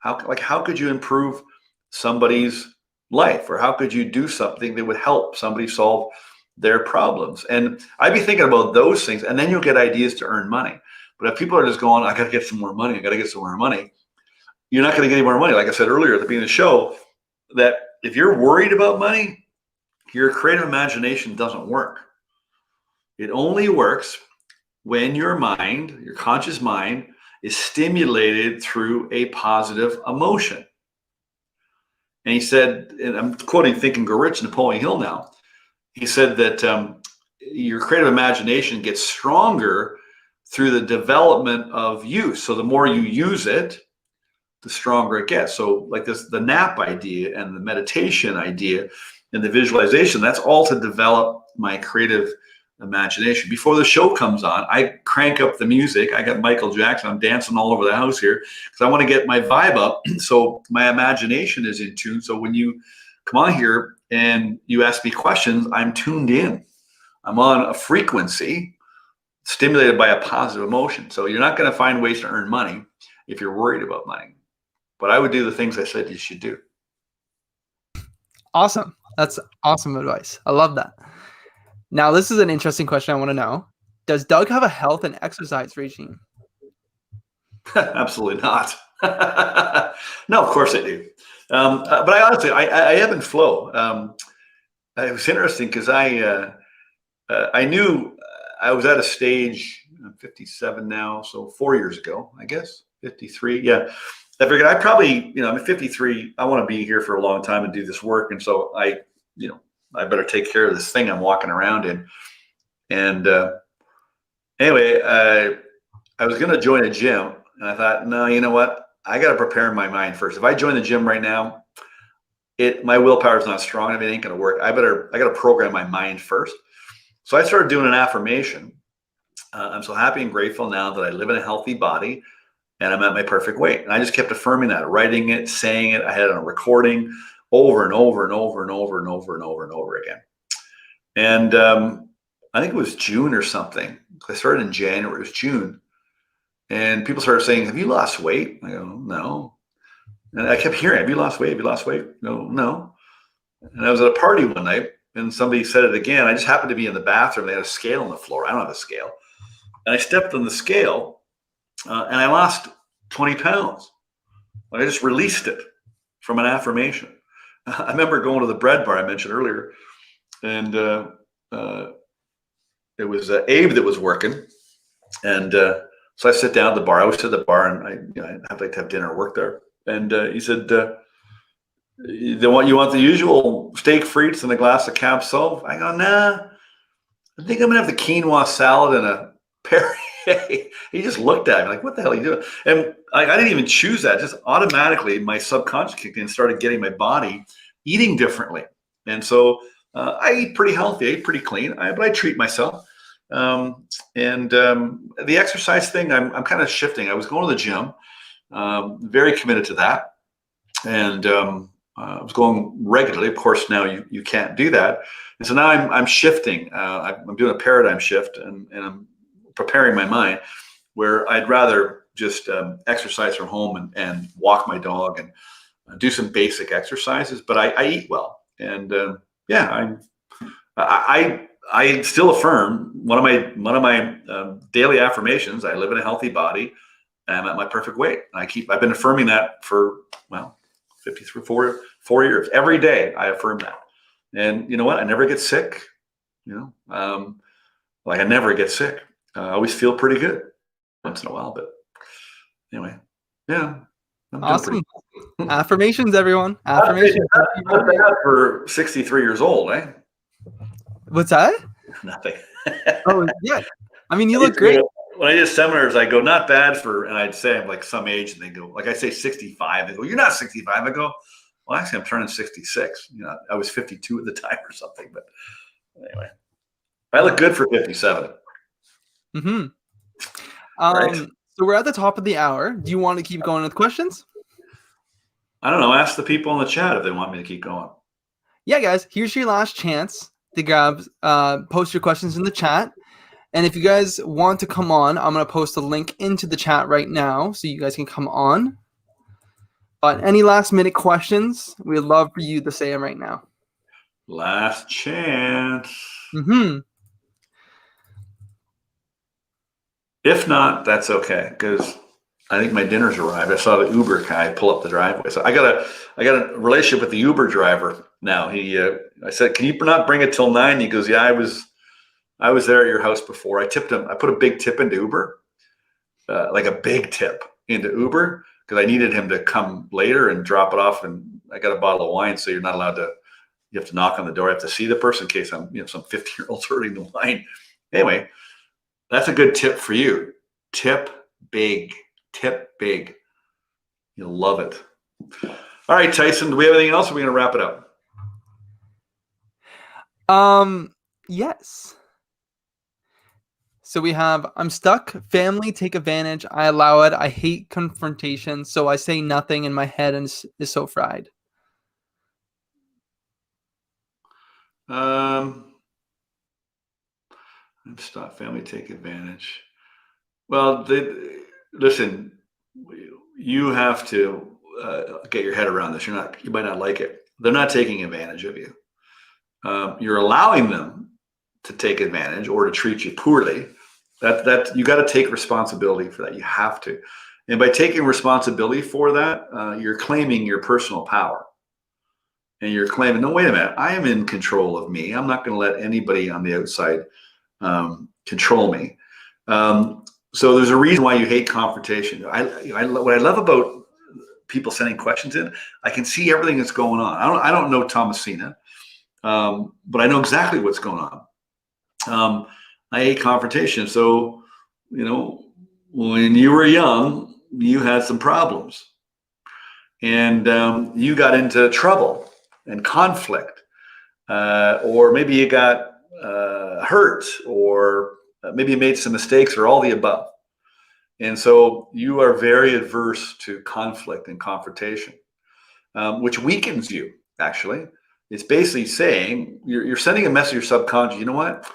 How could you improve somebody's life, or how could you do something that would help somebody solve their problems? And I'd be thinking about those things, and then you'll get ideas to earn money. But if people are just going, I got to get some more money, you're not going to get any more money. Like I said earlier at the beginning of the show, that if you're worried about money, your creative imagination doesn't work. It only works when your mind, your conscious mind, is stimulated through a positive emotion. And he said, and I'm quoting Think and Grow Rich, Napoleon Hill now, he said that your creative imagination gets stronger through the development of use. So the more you use it, the stronger it gets. So like the nap idea and the meditation idea and the visualization, that's all to develop my creative imagination. Before the show comes on, I crank up the music. I got Michael Jackson. I'm dancing all over the house here because I want to get my vibe up so my imagination is in tune. So when you come on here and you ask me questions, I'm tuned in. I'm on a frequency stimulated by a positive emotion. So you're not going to find ways to earn money if you're worried about money. But I would do the things I said you should do. Awesome. That's awesome advice. I love that. Now, this is an interesting question I want to know. Does Doug have a health and exercise regime? Absolutely not. No, of course I do. But I honestly, I ebb and flow. It was interesting because I knew I was at a stage, I'm 57 now, so 4 years ago, I guess, 53. Yeah. I figured I probably, I'm at 53. I want to be here for a long time and do this work. And so I better take care of this thing I'm walking around in. And anyway, I was going to join a gym, and I thought, no, you know what? I got to prepare my mind first. If I join the gym right now, my willpower is not strong. I mean, it ain't going to work. I got to program my mind first. So I started doing an affirmation. I'm so happy and grateful now that I live in a healthy body and I'm at my perfect weight. And I just kept affirming that, writing it, saying it. I had it on a recording over and over and over and over and over and over and over again. And I think it was June or something. I started in January. It was June. And people started saying, have you lost weight? I go, no. And I kept hearing, have you lost weight? Have you lost weight? No, no. And I was at a party one night and somebody said it again. I just happened to be in the bathroom. They had a scale on the floor. I don't have a scale. And I stepped on the scale and I lost 20 pounds. I just released it from an affirmation. I remember going to the bread bar I mentioned earlier, and it was Abe that was working. And so I sit down at the bar. I always sit at the bar, and I'd like to have dinner or work there. And he said, you want the usual steak frites and a glass of Cab Sauv? I go, nah, I think I'm going to have the quinoa salad and a Perrier. He just looked at me like, what the hell are you doing? And I didn't even choose that. Just automatically, my subconscious kicked in and started getting my body eating differently. And so I eat pretty healthy, I eat pretty clean, but I treat myself. The exercise thing, I'm kind of shifting. I was going to the gym, very committed to that. And I was going regularly. Of course, now you can't do that. And so now I'm shifting. I'm doing a paradigm shift, and I'm preparing my mind where I'd rather just exercise from home and walk my dog and do some basic exercises, but I eat well. And I still affirm one of my daily affirmations. I live in a healthy body and I'm at my perfect weight. I've been affirming that for 4 years. Every day I affirm that. And you know what? I never get sick. I never get sick. I always feel pretty good once in a while, but anyway, yeah. I'm awesome. Affirmations, everyone. Affirmations. For 63 years old, eh? What's that? Nothing. Oh, yeah. I mean, you look great. When I did seminars, I go, not bad for, and I'd say I'm like some age, and they go, like I say 65. They go, you're not 65. I go, well, actually, I'm turning 66. I was 52 at the time or something. But anyway, I look good for 57. Mm-hmm. Right. So we're at the top of the hour. Do you want to keep going with questions? I don't know. Ask the people in the chat if they want me to keep going. Yeah, guys, here's your last chance to post your questions in the chat. And if you guys want to come on, I'm going to post a link into the chat right now so you guys can come on. But any last minute questions, we'd love for you to say them right now. Last chance. Mm-hmm. If not, that's okay, because I think my dinner's arrived. I saw the Uber guy pull up the driveway. So I got a relationship with the Uber driver now. I said, can you not bring it till 9? He goes, yeah, I was there at your house before. I tipped him. I put a big tip into Uber, like a big tip into Uber, because I needed him to come later and drop it off. And I got a bottle of wine, so you're not allowed to. You have to knock on the door. I have to see the person in case I'm, some 50-year-old ordering the wine. Anyway, that's a good tip for you. Tip big. Tip big. You'll love it. All right, Tyson, do we have anything else, or are we going to wrap it up? Yes. So we have, I'm stuck. Family take advantage. I allow it. I hate confrontation. So I say nothing in my head and is so fried. I'm stuck. Family take advantage. Well, listen, you have to get your head around this. You might not like it. They're not taking advantage of you. You're allowing them to take advantage or to treat you poorly. That you got to take responsibility for that. You have to. And by taking responsibility for that, you're claiming your personal power. And you're claiming, no, wait a minute, I am in control of me. I'm not going to let anybody on the outside control me. So there's a reason why you hate confrontation. What I love about people sending questions in, I can see everything that's going on. I don't know Thomasina, but I know exactly what's going on. I hate confrontation. So, when you were young, you had some problems, and you got into trouble and conflict, or maybe you got hurt, or maybe you made some mistakes, or all the above. And so you are very adverse to conflict and confrontation, which weakens you, actually. It's basically saying you're sending a message to your subconscious, you know what?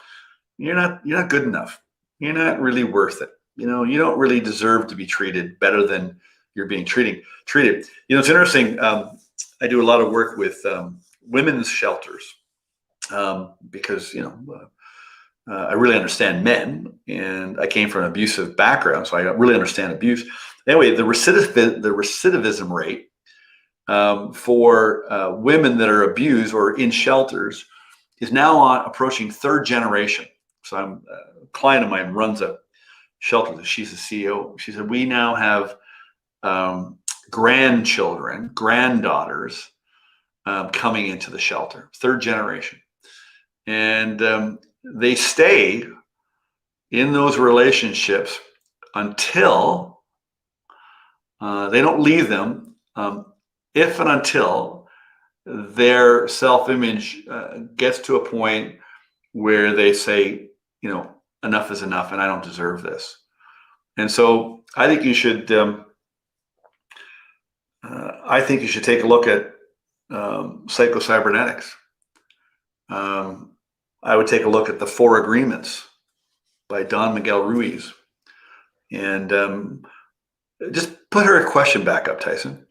You're not good enough. You're not really worth it. You don't really deserve to be treated better than you're being treated. It's interesting. I do a lot of work with women's shelters because, I really understand men, and I came from an abusive background, so I really understand abuse. Anyway, the recidivism rate for women that are abused or in shelters is now approaching third generation. So a client of mine runs a shelter. She's the CEO. She said, we now have grandchildren, granddaughters coming into the shelter, third generation. And they stay in those relationships until they don't leave them, if and until their self-image gets to a point where they say, enough is enough and I don't deserve this. And so I think you should take a look at psychocybernetics. I would take a look at the 4 Agreements by Don Miguel Ruiz, and just put her a question back up, Tyson.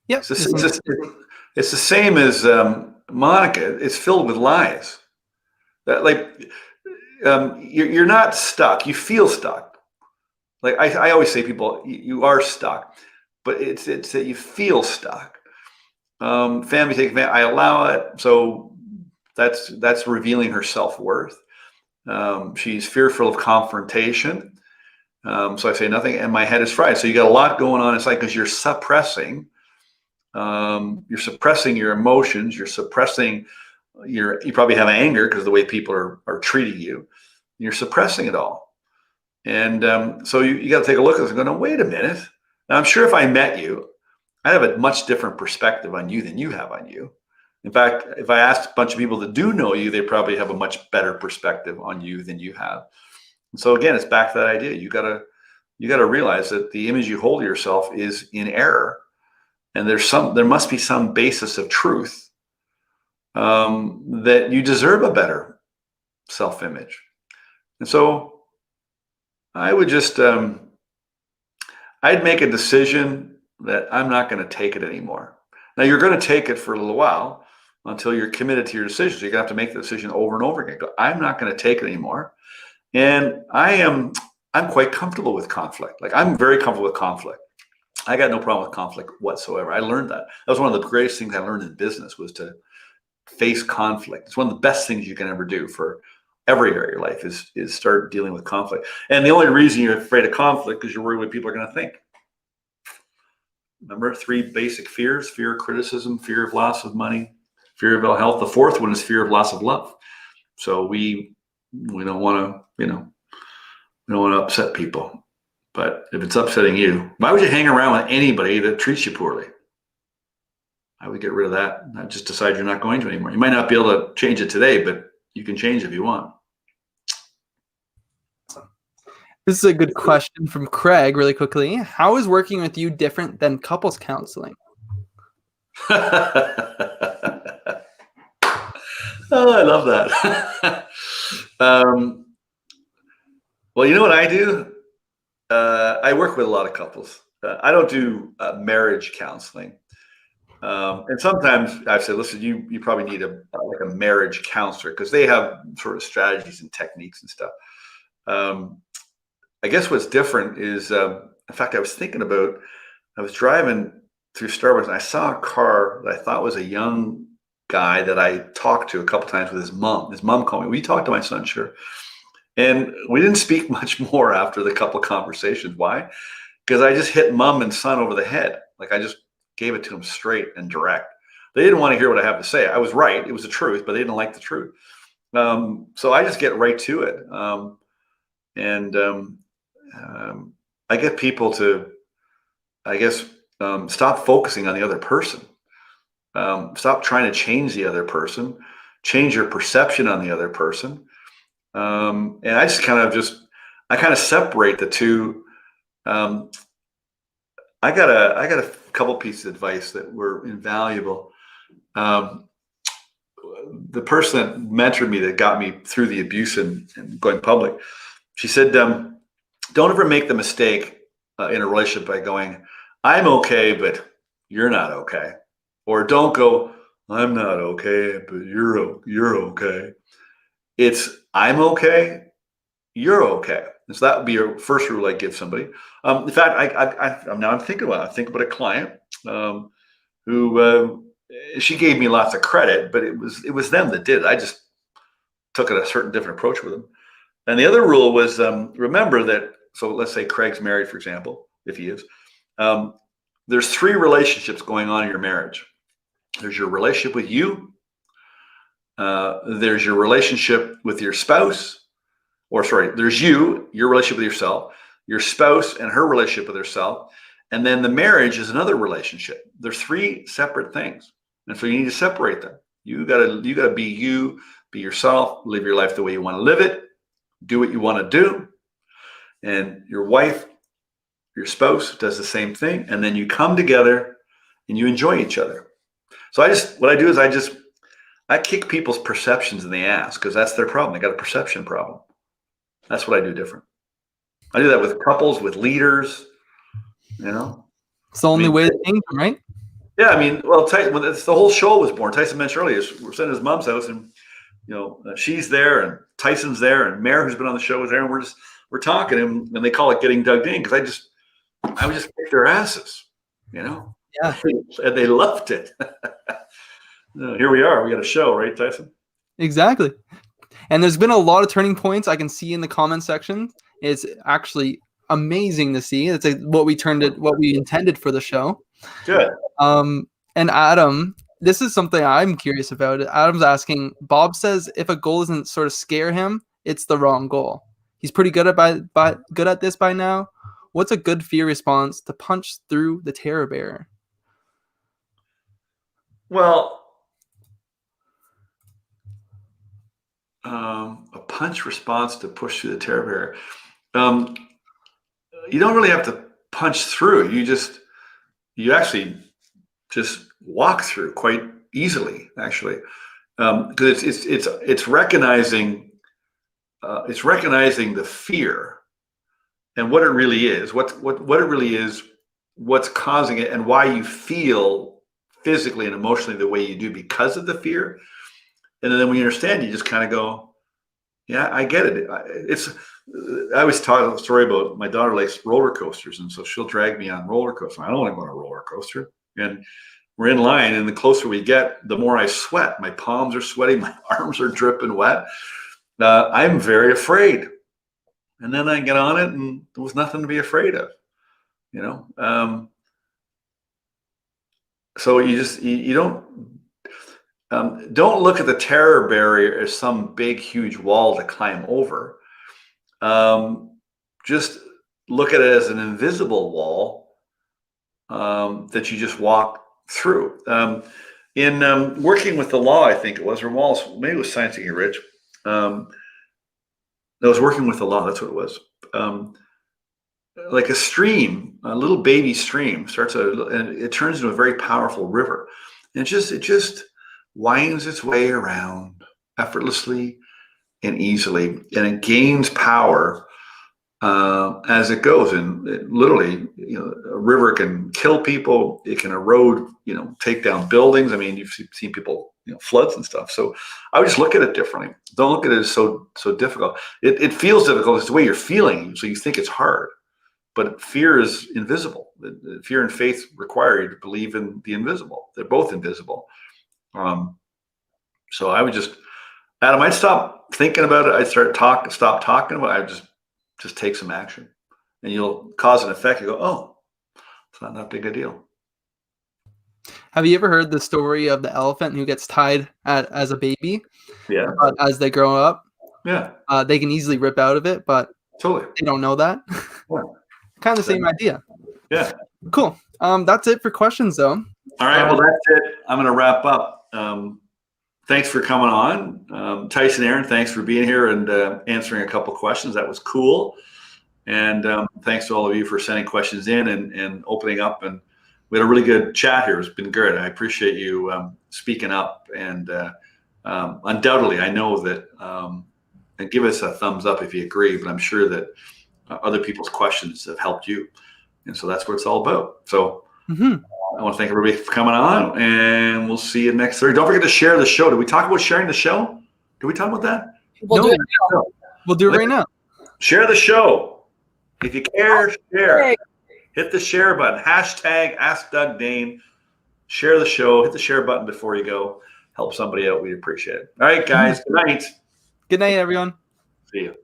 Yep. It's the same as Monica. It's filled with lies. That you're not stuck. You feel stuck. Like I always say, people, you are stuck, but it's that you feel stuck. Family take advantage. I allow it. So that's revealing her self-worth. She's fearful of confrontation. So I say nothing, and my head is fried. So you got a lot going on inside because you're suppressing. You're suppressing your emotions. You're suppressing you probably have anger because of the way people are treating you. You're suppressing it all. And so you got to take a look at this and go, no, wait a minute. Now, I'm sure if I met you, I have a much different perspective on you than you have on you. In fact, if I asked a bunch of people that do know you, they probably have a much better perspective on you than you have. And so again, it's back to that idea. You gotta realize that the image you hold of yourself is in error, and there must be some basis of truth that you deserve a better self-image. And so I would just I'd make a decision that I'm not going to take it anymore. Now, you're going to take it for a little while until you're committed to your decision. So you're going to have to make the decision over and over again. Go, I'm not going to take it anymore. And I'm quite comfortable with conflict. Like, I'm very comfortable with conflict. I got no problem with conflict whatsoever. I learned that. That was one of the greatest things I learned in business, was to face conflict. It's one of the best things you can ever do for every area of your life is start dealing with conflict. And the only reason you're afraid of conflict is you're worried what people are going to think. Remember 3 basic fears: fear of criticism, fear of loss of money, fear of ill health. The 4th one is fear of loss of love. So we don't want to, we don't want to upset people. But if it's upsetting you, why would you hang around with anybody that treats you poorly? I would get rid of that. I just decide you're not going to anymore. You might not be able to change it today, but you can change if you want. This is a good question from Craig, really quickly. How is working with you different than couples counseling? Oh, I love that. Well, you know what I do? I work with a lot of couples. I don't do marriage counseling. And sometimes I've said, listen, you probably need a marriage counselor, because they have sort of strategies and techniques and stuff. I guess what's different is, in fact, I was driving through Starbucks and I saw a car that I thought was a young guy that I talked to a couple times with his mom. His mom called me. Will you talk to my son? Sure. And we didn't speak much more after the couple of conversations. Why? Because I just hit mom and son over the head. Like, I just gave it to them straight and direct. They didn't want to hear what I have to say. I was right. It was the truth, but they didn't like the truth. So I just get right to it. I get people to, I guess, stop focusing on the other person. Stop trying to change the other person. Change your perception on the other person. And I just kind of I kind of separate the two. I got a couple pieces of advice that were invaluable. The person that mentored me, that got me through the abuse and going public, she said, don't ever make the mistake in a relationship by going, I'm okay, but you're not okay. Or don't go, I'm not okay, but you're okay. It's, I'm okay, you're okay. And so that would be your first rule I give somebody. In fact, I'm thinking about it. I think about a client who she gave me lots of credit, but it was them that did it. I just took a certain different approach with them. And the other rule was, remember that, so let's say Craig's married, for example, if he is, there's 3 relationships going on in your marriage. There's your relationship with you. There's your relationship with your spouse, there's your relationship with yourself, your spouse and her relationship with herself. And then the marriage is another relationship. There's 3 separate things. And so you need to separate them. You gotta be you, be yourself, live your life the way you want to live it, do what you want to do. And your wife, your spouse does the same thing. And then you come together and you enjoy each other. So what I do is I kick people's perceptions in the ass, because that's their problem. They got a perception problem. That's what I do different. I do that with couples, with leaders, It's the only way to change them, right? Yeah, I mean, well, when the whole show was born, Tyson mentioned earlier, we're sitting at his mom's house, and she's there, and Tyson's there, and Mayor, who's been on the show, is there, and we're talking, and they call it getting dug in, because I would just kick their asses, Yeah, and they loved it. Here we are. We got a show, right, Tyson? exactly. And there's been a lot of turning points I can see in the comment section. It's actually amazing to see. It's what we intended for the show. Good. And Adam, this is something I'm curious about. Adam's asking, Bob says if a goal doesn't sort of scare him, it's the wrong goal. He's pretty good at this by now. What's a good fear response to punch through the terror barrier? Well, a punch response to push through the terror barrier. You don't really have to punch through. You actually just walk through quite easily, actually, because it's recognizing the fear and what it really is, what it really is, what's causing it, and why you feel physically and emotionally the way you do because of the fear. And then when you understand, you just kind of go, yeah, I get it. I always tell a story about my daughter likes roller coasters, and so she'll drag me on roller coaster. I don't want to go on a roller coaster. And we're in line, and the closer we get, the more I sweat. My palms are sweaty, my arms are dripping wet. I'm very afraid. And then I get on it, and there was nothing to be afraid of, So you don't look at the terror barrier as some big, huge wall to climb over. Just look at it as an invisible wall that you just walk through. In working with the law, I think it was, or Wallace, maybe it was Science to Get Rich. I was working with the law. That's what it was. Like a stream, a little baby stream and it turns into a very powerful river. And it just winds its way around effortlessly and easily, and it gains power as it goes. And literally, a river can kill people. It can erode, take down buildings. I mean, you've seen people, floods and stuff. So I would just look at it differently. Don't look at it as so difficult. It feels difficult. It's the way you're feeling. So you think it's hard, but fear is invisible. Fear and faith require you to believe in the invisible. They're both invisible. So I would Adam, I'd stop thinking about it. I'd stop talking about it. I'd just take some action, and you'll cause an effect. You go, oh, it's not that big a deal. Have you ever heard the story of the elephant who gets tied as a baby? Yeah. But as they grow up, yeah, they can easily rip out of it, but totally, they don't know that. Yeah. Kind of the same idea. Yeah. Cool. That's it for questions, though. All right. Well, that's it. I'm going to wrap up. Thanks for coming on. Tyson, Aaron, thanks for being here and answering a couple questions. That was cool. And thanks to all of you for sending questions in and opening up. And we had a really good chat here. It's been good. I appreciate you speaking up. And undoubtedly, I know that, and give us a thumbs up if you agree, but I'm sure that other people's questions have helped you. And so that's what it's all about. So I want to thank everybody for coming on, and we'll see you next Thursday. Don't forget to share the show. Did we talk about sharing the show? Did we talk about that? We'll do it now. We'll do it right now. Share the show. If you care, share. Hit the share button. Hashtag Ask Doug Dane. Share the show. Hit the share button before you go. Help somebody out. We appreciate it. All right, guys. Good night. Good night, everyone. See you.